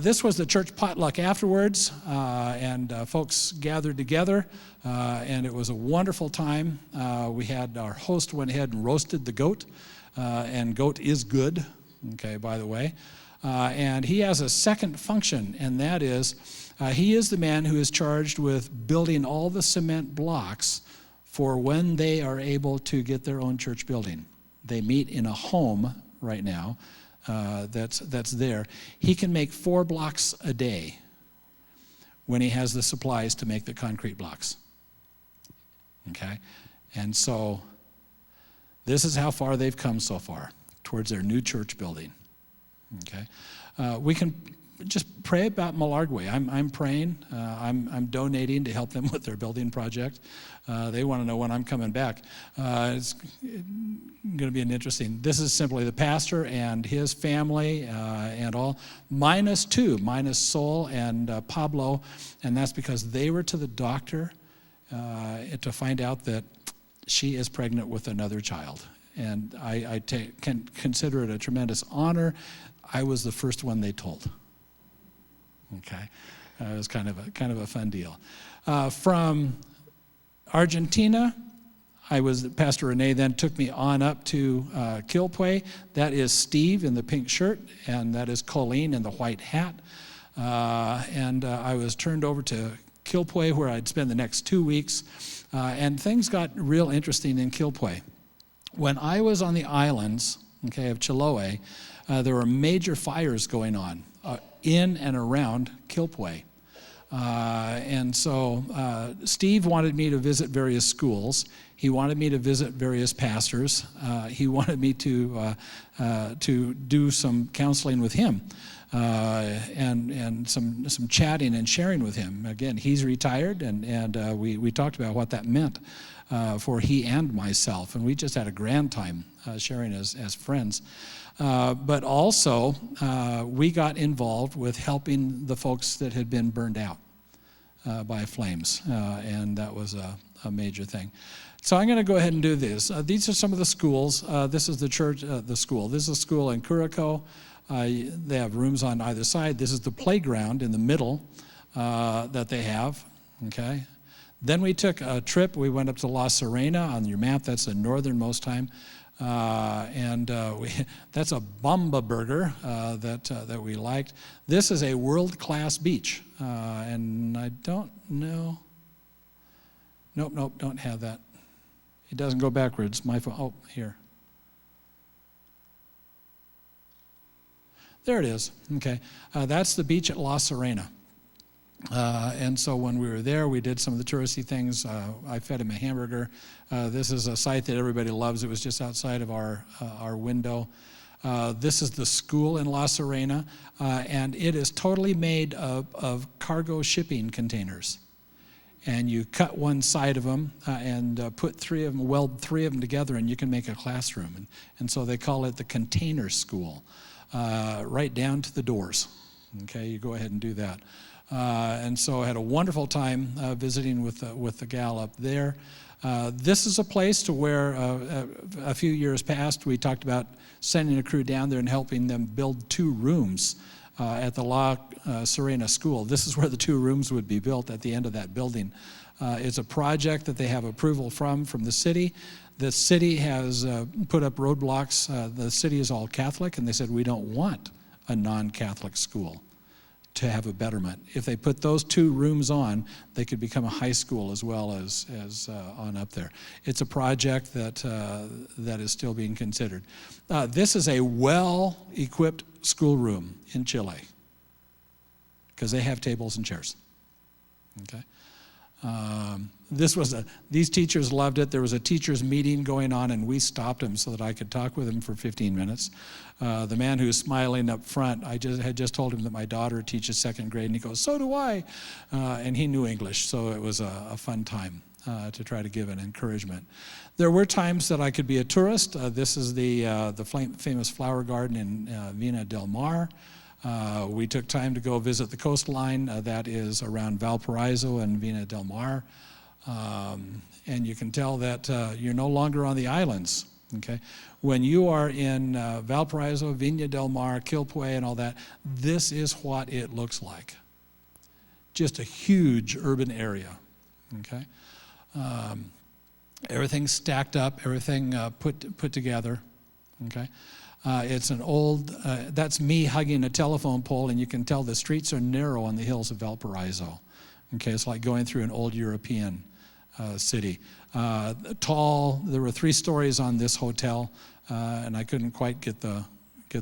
This was the church potluck afterwards, and folks gathered together, and it was a wonderful time. We had our host went ahead and roasted the goat, and goat is good, okay, by the way. And he has a second function, and that is he is the man who is charged with building all the cement blocks for when they are able to get their own church building. They meet in a home right now. That's there. He can make 4 blocks a day when he has the supplies to make the concrete blocks. Okay? And so this is how far they've come so far towards their new church building. Okay? We can just pray about Malargüe. I'm praying. I'm donating to help them with their building project. They want to know when I'm coming back. It's going to be an interesting. This is simply the pastor and his family and all, minus Sol and Pablo, and that's because they were to the doctor to find out that she is pregnant with another child. And I can consider it a tremendous honor. I was the first one they told. Okay, it was kind of a fun deal. From Argentina, Pastor Renee then took me on up to Quilpue. That is Steve in the pink shirt, and that is Colleen in the white hat. And I was turned over to Quilpue, where I'd spend the next 2 weeks. And things got real interesting in Quilpue. When I was on the islands, of Chiloé, there were major fires going on in and around Quilpue. And so Steve wanted me to visit various schools. He wanted me to visit various pastors. He wanted me to do some counseling with him and some chatting and sharing with him. Again, he's retired, and we talked about what that meant for he and myself. And we just had a grand time sharing as friends. But also, we got involved with helping the folks that had been burned out by flames, and that was a major thing. So I'm going to go ahead and do this. These are some of the schools. This is the church, the school. This is a school in Curacao. They have rooms on either side. This is the playground in the middle that they have, okay? Then we took a trip. We went up to La Serena. On your map, that's the northernmost time. That's a Bomba burger that we liked. This is a world-class beach, and I don't know. Nope, don't have that. It doesn't go backwards. My phone. Oh, here. There it is. Okay, that's the beach at La Serena. And so when we were there, we did some of the touristy things. I fed him a hamburger. This is a site that everybody loves. It was just outside of our window. This is the school in La Serena, and it is totally made of cargo shipping containers. And you cut one side of them and put three of them, weld three of them together, and you can make a classroom. And so they call it the container school, right down to the doors. Okay, you go ahead and do that. And so I had a wonderful time visiting with the gal up there. This is a place to where a few years past we talked about sending a crew down there and helping them build 2 rooms at the La Serena School. This is where the 2 rooms would be built at the end of that building. It's a project that they have approval from the city. The city has put up roadblocks. The city is all Catholic, and they said, we don't want a non-Catholic school to have a betterment. If they put those 2 rooms on, they could become a high school as well as on up there. It's a project that is still being considered. This is a well-equipped schoolroom in Chile because they have tables and chairs. Okay. These teachers loved it. There was a teachers meeting going on, and we stopped them so that I could talk with them for 15 minutes. The man who's smiling up front, I had just told him that my daughter teaches 2nd grade, and he goes, so do I. And he knew English, so it was a fun time to try to give an encouragement. There were times that I could be a tourist. This is the famous flower garden in Vina del Mar. We took time to go visit the coastline that is around Valparaiso and Vina del Mar. And you can tell that you're no longer on the islands. Okay, when you are in Valparaiso, Vina del Mar, Quilpue, and all that, this is what it looks like. Just a huge urban area. Okay, everything's stacked up, everything put together. Okay. It's an old, that's me hugging a telephone pole, and you can tell the streets are narrow on the hills of Valparaiso. Okay, it's like going through an old European city. Tall, there were 3 stories on this hotel, and I couldn't quite get the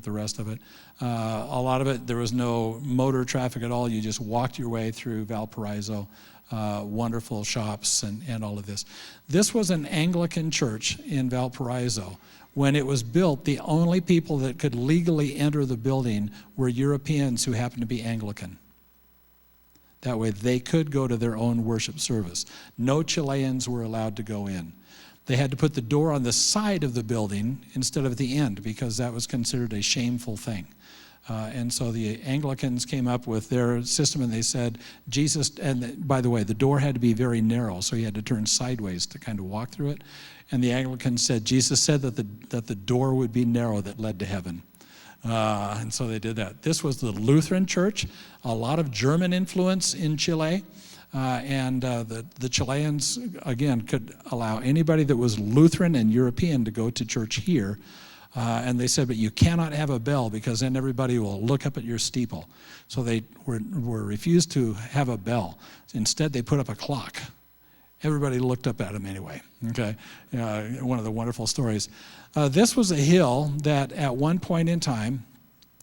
rest of it. A lot of it, there was no motor traffic at all. You just walked your way through Valparaiso. Wonderful shops and all of this. This was an Anglican church in Valparaiso. When it was built, the only people that could legally enter the building were Europeans who happened to be Anglican. That way they could go to their own worship service. No Chileans were allowed to go in. They had to put the door on the side of the building instead of at the end because that was considered a shameful thing. And so the Anglicans came up with their system, and they said, Jesus, and by the way, the door had to be very narrow, so you had to turn sideways to kind of walk through it. And the Anglicans said, Jesus said that the door would be narrow that led to heaven. And so they did that. This was the Lutheran church, a lot of German influence in Chile. And the Chileans, again, could allow anybody that was Lutheran and European to go to church here. And they said, but you cannot have a bell because then everybody will look up at your steeple. So they were refused to have a bell. Instead, they put up a clock. Everybody looked up at him anyway, okay? One of the wonderful stories. This was a hill that at one point in time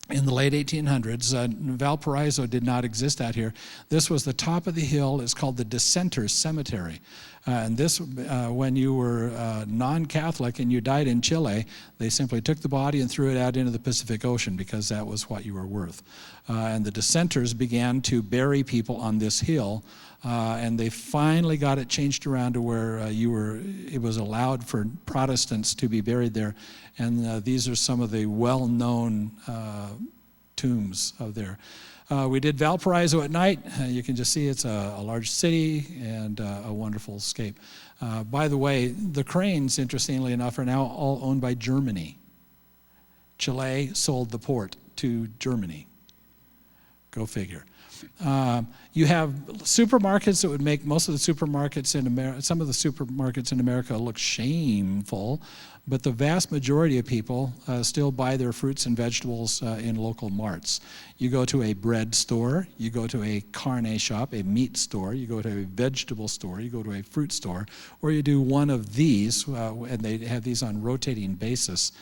in the late 1800s. Valparaiso did not exist out here. This was the top of the hill. It's called the Dissenters Cemetery. And this, when you were non-Catholic and you died in Chile, they simply took the body and threw it out into the Pacific Ocean because that was what you were worth. And the dissenters began to bury people on this hill, and they finally got it changed around to where it was allowed for Protestants to be buried there. And these are some of the well-known tombs of there. We did Valparaiso at night. You can just see it's a large city and a wonderful escape. By the way, the cranes, interestingly enough, are now all owned by Germany. Chile sold the port to Germany. Go figure. You have supermarkets that would make most of the supermarkets in America, some of the supermarkets in America look shameful, but the vast majority of people still buy their fruits and vegetables in local marts. You go to a bread store, you go to a carne shop, a meat store, you go to a vegetable store, you go to a fruit store, or you do one of these, and they have these on rotating basis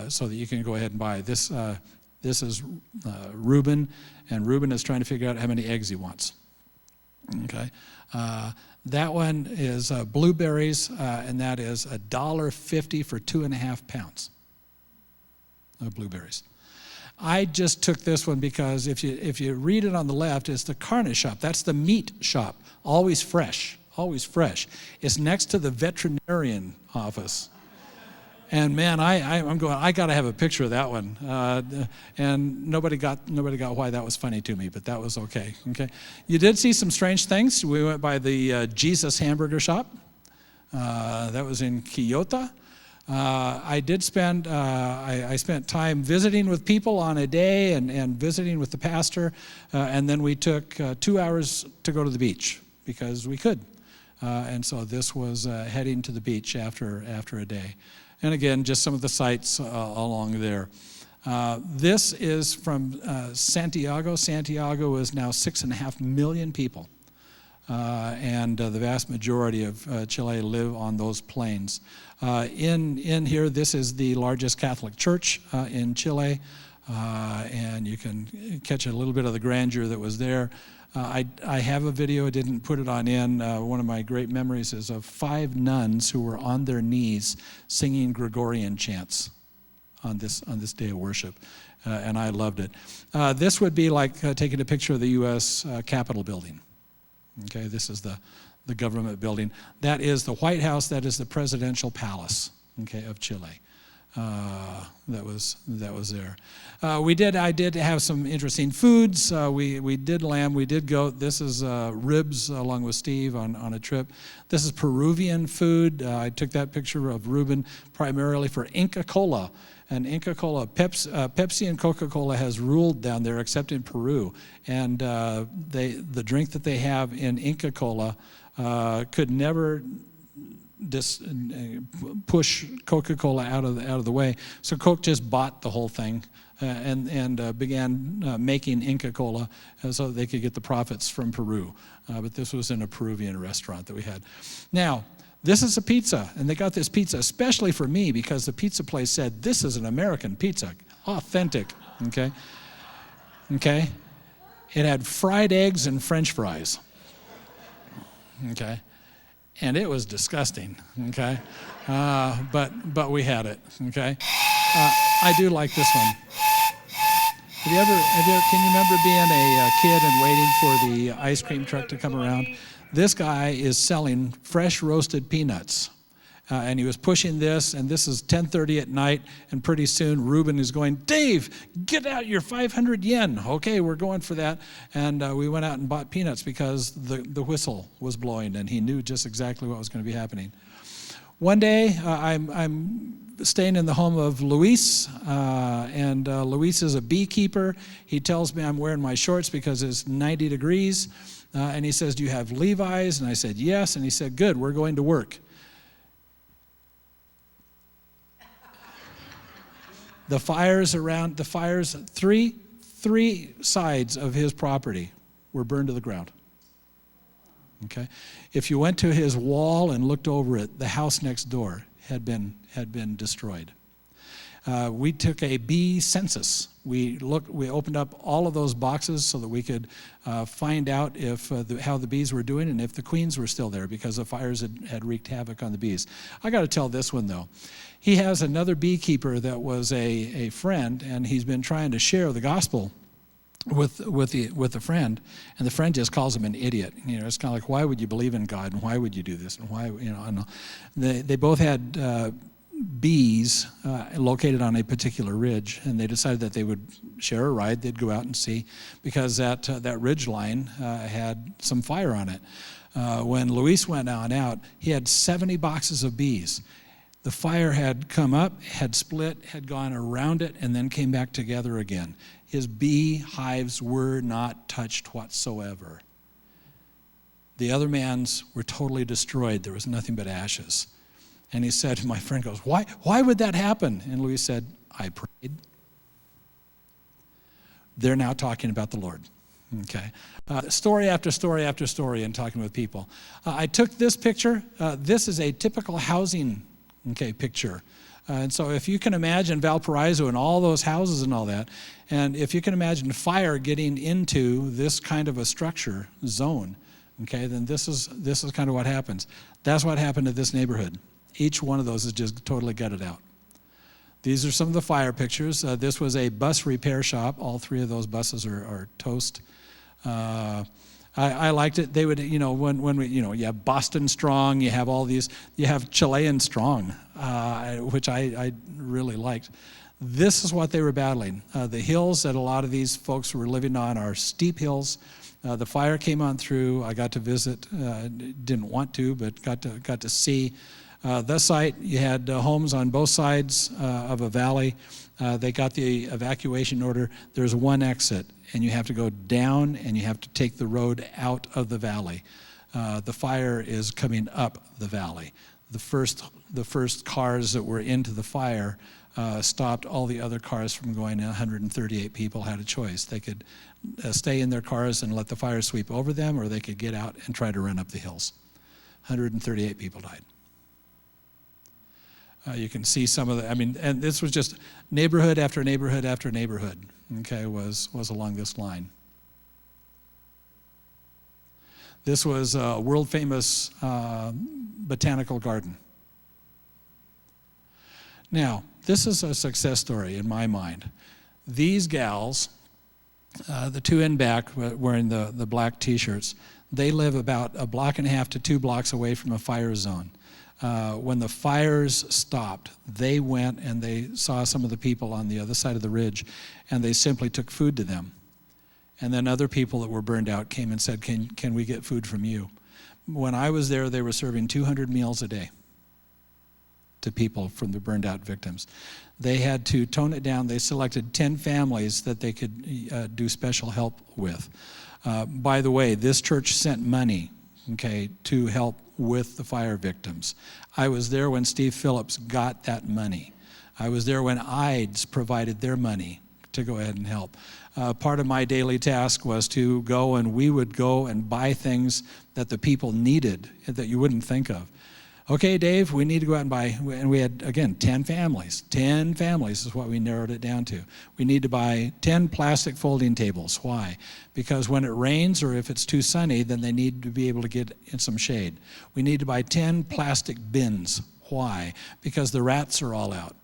so that you can go ahead and buy. This is Reuben, and Reuben is trying to figure out how many eggs he wants. Okay, that one is blueberries, and that is $1.50 for 2.5 pounds of blueberries. I just took this one because if you read it on the left, it's the carne shop. That's the meat shop, always fresh, always fresh. It's next to the veterinarian office. And man, I'm going, I got to have a picture of that one. And nobody got why that was funny to me, but that was okay. Okay, you did see some strange things. We went by the Jesus hamburger shop. That was in Quillota. I spent time visiting with people on a day and visiting with the pastor, and then we took 2 hours to go to the beach because we could. And so this was heading to the beach after a day. And again, just some of the sights along there. This is from Santiago. Santiago is now 6.5 million people. And the vast majority of Chile live on those plains. In here, this is the largest Catholic church in Chile. And you can catch a little bit of the grandeur that was there. I have a video, I didn't put it on in. One of my great memories is of 5 nuns who were on their knees singing Gregorian chants on this day of worship, and I loved it. This would be like taking a picture of the U.S. Capitol building. Okay, this is the government building. That is the White House, that is the presidential palace, okay, of Chile. That was there. I did have some interesting foods. We did lamb, we did goat. This is ribs along with Steve on a trip. This is Peruvian food. I took that picture of Reuben primarily for Inca Cola. And Inca Cola, Pepsi and Coca-Cola has ruled down there except in Peru. And the drink that they have in Inca Cola could never push Coca-Cola out of the way. So Coke just bought the whole thing and began making Inca Cola so that they could get the profits from Peru. But this was in a Peruvian restaurant that we had. Now, this is a pizza, and they got this pizza especially for me because the pizza place said, this is an American pizza, authentic, okay? Okay? It had fried eggs and French fries, okay? And it was disgusting, okay? But we had it, okay? I do like this one. Can you remember being a kid and waiting for the ice cream truck to come around? This guy is selling fresh roasted peanuts. And he was pushing this, and this is 10:30 at night, and pretty soon Reuben is going, Dave, get out your 500 yen. Okay, we're going for that. And we went out and bought peanuts because the whistle was blowing, and he knew just exactly what was going to be happening. One day, I'm staying in the home of Luis, and Luis is a beekeeper. He tells me I'm wearing my shorts because it's 90 degrees, and he says, do you have Levi's? And I said, yes, and he said, good, we're going to work. Three sides of his property were burned to the ground. Okay? If you went to his wall and looked over it, the house next door had been destroyed. We took a bee census. We opened up all of those boxes so that we could find out if how the bees were doing and if the queens were still there, because the fires had wreaked havoc on the bees. I got to tell this one though. He has another beekeeper that was a friend, and he's been trying to share the gospel with a friend, and the friend just calls him an idiot. You know, it's kind of like, why would you believe in God, and why would you do this, and why, you know? And they both had bees located on a particular ridge, and they decided that they would share a ride. They'd go out and see, because that ridge line had some fire on it. When Luis went on out, he had 70 boxes of bees. The fire had come up, had split, had gone around it, and then came back together again. His bee hives were not touched whatsoever. The other man's were totally destroyed. There was nothing but ashes. And he said, my friend goes, why would that happen? And Luis said, I prayed. They're now talking about the Lord. Okay. Story after story after story and talking with people. I took this picture. This is a typical housing picture. And so if you can imagine Valparaiso and all those houses and all that, and if you can imagine fire getting into this kind of a structure zone, then this is kind of what happens. That's what happened to this neighborhood. Each one of those is just totally gutted out. These are some of the fire pictures. This was a bus repair shop. All three of those buses are toast. I liked it. They would, when we, you have Boston Strong, you have all these, you have Chilean Strong, which I really liked. This is what they were battling. The hills that a lot of these folks were living on are steep hills. The fire came on through. I got to visit. Didn't want to, but got to see the site. You had homes on both sides of a valley. They got the evacuation order. There's one exit, and you have to go down, and you have to take the road out of the valley. The fire is coming up the valley. The first cars that were into the fire stopped all the other cars from going. 138 people had a choice. They could stay in their cars and let the fire sweep over them, or they could get out and try to run up the hills. 138 people died. You can see some of the, and this was just neighborhood after neighborhood after neighborhood, was along this line. This was a world famous botanical garden. Now, this is a success story in my mind. These gals, the two in back wearing the black t-shirts, they live about a block and a half to 2 blocks away from a fire zone. When the fires stopped, they went and they saw some of the people on the other side of the ridge, and they simply took food to them. And then other people that were burned out came and said, can we get food from you? When I was there, they were serving 200 meals a day to people from the burned out victims. They had to tone it down. They selected 10 families that they could do special help with. By the way, this church sent money, to help with the fire victims. I was there when Steve Phillips got that money. I was there when IDES provided their money to go ahead and help. Part of my daily task was to go, and we would go and buy things that the people needed that you wouldn't think of. Okay, Dave, we need to go out and buy, and we had, again, 10 families. 10 families is what we narrowed it down to. We need to buy 10 plastic folding tables. Why? Because when it rains or if it's too sunny, then they need to be able to get in some shade. We need to buy 10 plastic bins. Why? Because the rats are all out.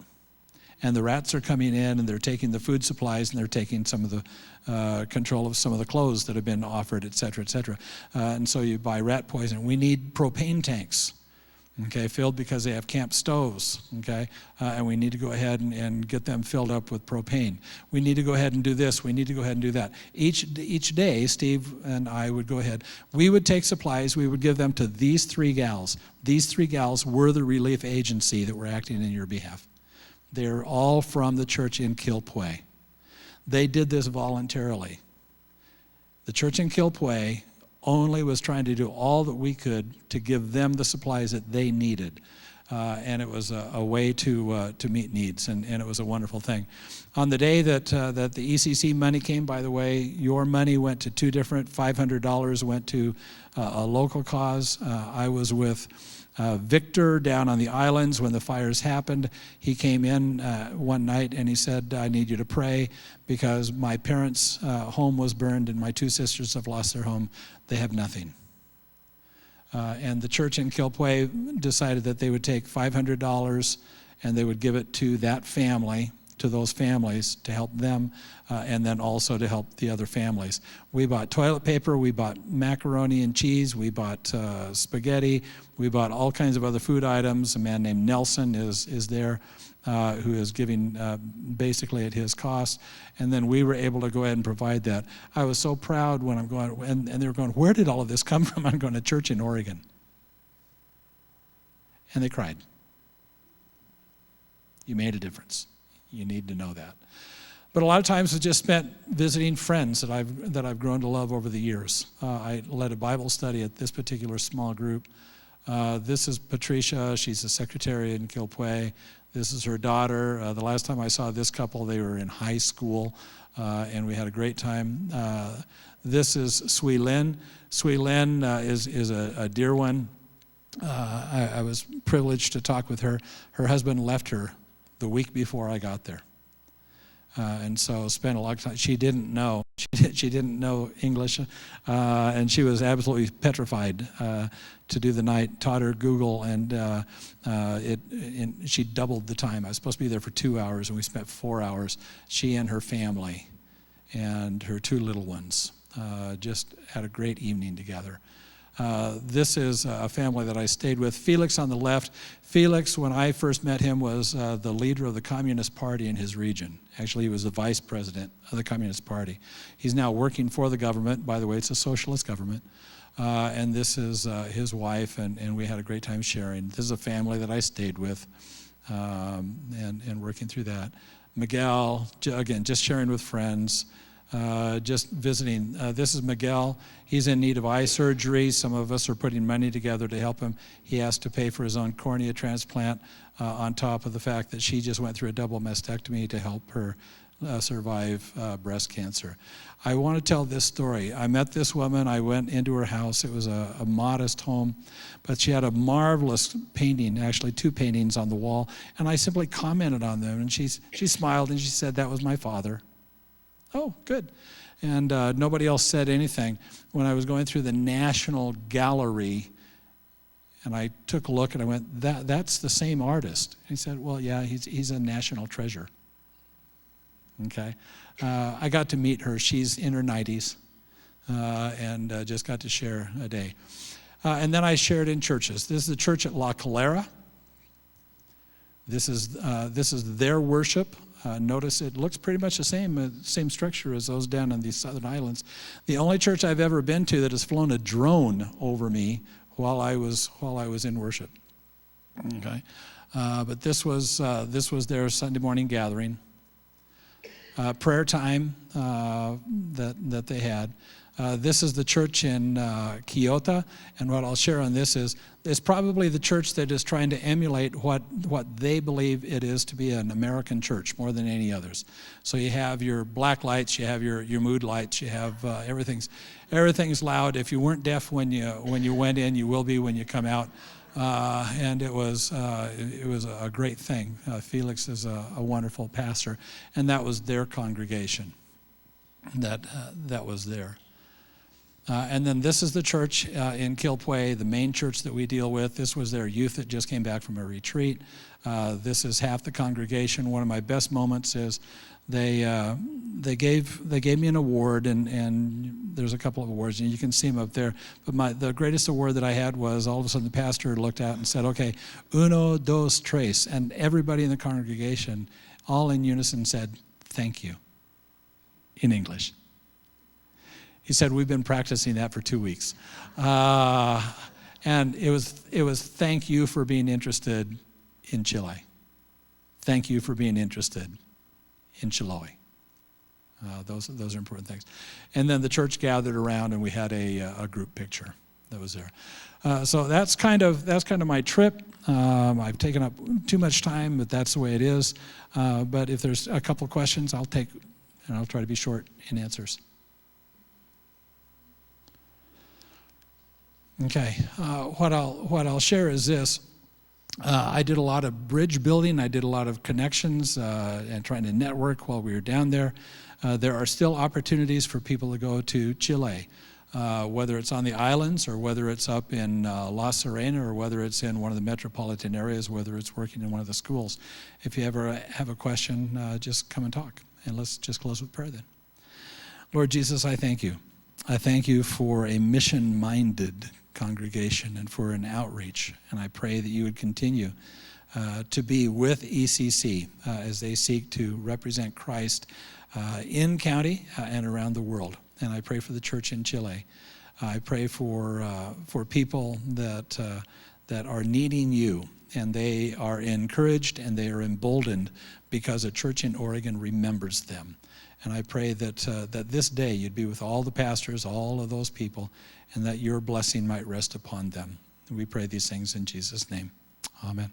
And the rats are coming in, and they're taking the food supplies, and they're taking some of the control of some of the clothes that have been offered, et cetera, et cetera. And so you buy rat poison. We need propane tanks. Filled because they have camp stoves, and we need to go ahead and get them filled up with propane. We need to go ahead and do this. We need to go ahead and do that. Each day, Steve and I would go ahead. We would take supplies. We would give them to these 3 gals. These 3 gals were the relief agency that were acting in your behalf. They're all from the church in Kilpue. They did this voluntarily. The church in Kilpue only was trying to do all that we could to give them the supplies that they needed. And it was a way to meet needs, and it was a wonderful thing. On the day that the ECC money came, by the way, your money went to 2 different, $500 went to a local cause. I was with Victor down on the islands when the fires happened. He came in one night and he said, I need you to pray because my parents' home was burned and my 2 sisters have lost their home. They have nothing. And the church in Kilpue decided that they would take $500 and they would give it to that family, to those families, to help them, and then also to help the other families. We bought toilet paper, we bought macaroni and cheese, we bought spaghetti, we bought all kinds of other food items. A man named Nelson is there who is giving basically at his cost. And then we were able to go ahead and provide that. I was so proud when I'm going, and they were going, where did all of this come from? I'm going to church in Oregon. And they cried. You made a difference. You need to know that. But a lot of times it's just spent visiting friends that I've grown to love over the years. I led a Bible study at this particular small group. This is Patricia. She's the secretary in Kilpue. This is her daughter. The last time I saw this couple, they were in high school, and we had a great time. This is Sui Lin. Sui Lin is a dear one. I was privileged to talk with her. Her husband left her the week before I got there. And so spent a lot of time. She didn't know. She didn't know English, and she was absolutely petrified to do the night. Taught her Google, and she doubled the time. I was supposed to be there for 2 hours, and we spent 4 hours. She and her family and her 2 little ones just had a great evening together. This is a family that I stayed with. Felix on the left. Felix, when I first met him, was the leader of the Communist Party in his region. Actually, he was the vice president of the Communist Party. He's now working for the government. By the way, it's a socialist government. And this is his wife, and we had a great time sharing. This is a family that I stayed with and working through that. Miguel, again, just sharing with friends. Just visiting. This is Miguel. He's in need of eye surgery. Some of us are putting money together to help him. He has to pay for his own cornea transplant on top of the fact that she just went through a double mastectomy to help her survive breast cancer. I want to tell this story. I met this woman. I went into her house. It was a modest home, but she had a marvelous painting, actually 2 paintings on the wall, and I simply commented on them, and she smiled and she said, that was my father. Oh, good. And nobody else said anything. When I was going through the National Gallery, and I took a look and I went, that's the same artist. And he said, well, yeah, he's a national treasure. Okay. I got to meet her. She's in her 90s and just got to share a day. And then I shared in churches. This is the church at La Calera. This is their worship. Notice it looks pretty much the same structure as those down on these southern islands. The only church I've ever been to that has flown a drone over me while I was in worship. Okay, but this was their Sunday morning gathering, prayer time that they had. This is the church in Kyoto, and what I'll share on this is it's probably the church that is trying to emulate what they believe it is to be an American church more than any others. So you have your black lights, you have your mood lights, you have everything's loud. If you weren't deaf when you went in, you will be when you come out. And it was a great thing. Felix is a wonderful pastor, and that was their congregation. That was there. And then this is the church in Kilpue, the main church that we deal with. This was their youth that just came back from a retreat. This is half the congregation. One of my best moments is they gave me an award, and there's a couple of awards, and you can see them up there. But the greatest award that I had was all of a sudden the pastor looked out and said, okay, 1, 2, 3, and everybody in the congregation, all in unison, said, thank you, in English. He said, we've been practicing that for 2 weeks. And it was thank you for being interested in Chile. Thank you for being interested in Chiloé. Those are important things. And then the church gathered around, and we had a group picture that was there. So that's kind of my trip. I've taken up too much time, but that's the way it is. But if there's a couple of questions, I'll take, and I'll try to be short in answers. Okay, what I'll share is this. I did a lot of bridge building. I did a lot of connections and trying to network while we were down there. There are still opportunities for people to go to Chile, whether it's on the islands or whether it's up in La Serena or whether it's in one of the metropolitan areas, whether it's working in one of the schools. If you ever have a question, just come and talk. And let's just close with prayer then. Lord Jesus, I thank you. I thank you for a mission-minded congregation and for an outreach. And I pray that you would continue to be with ECC as they seek to represent Christ in county and around the world. And I pray for the church in Chile. I pray for people that are needing you, and they are encouraged and they are emboldened because a church in Oregon remembers them. And I pray that this day you'd be with all the pastors, all of those people, and that your blessing might rest upon them. We pray these things in Jesus' name. Amen.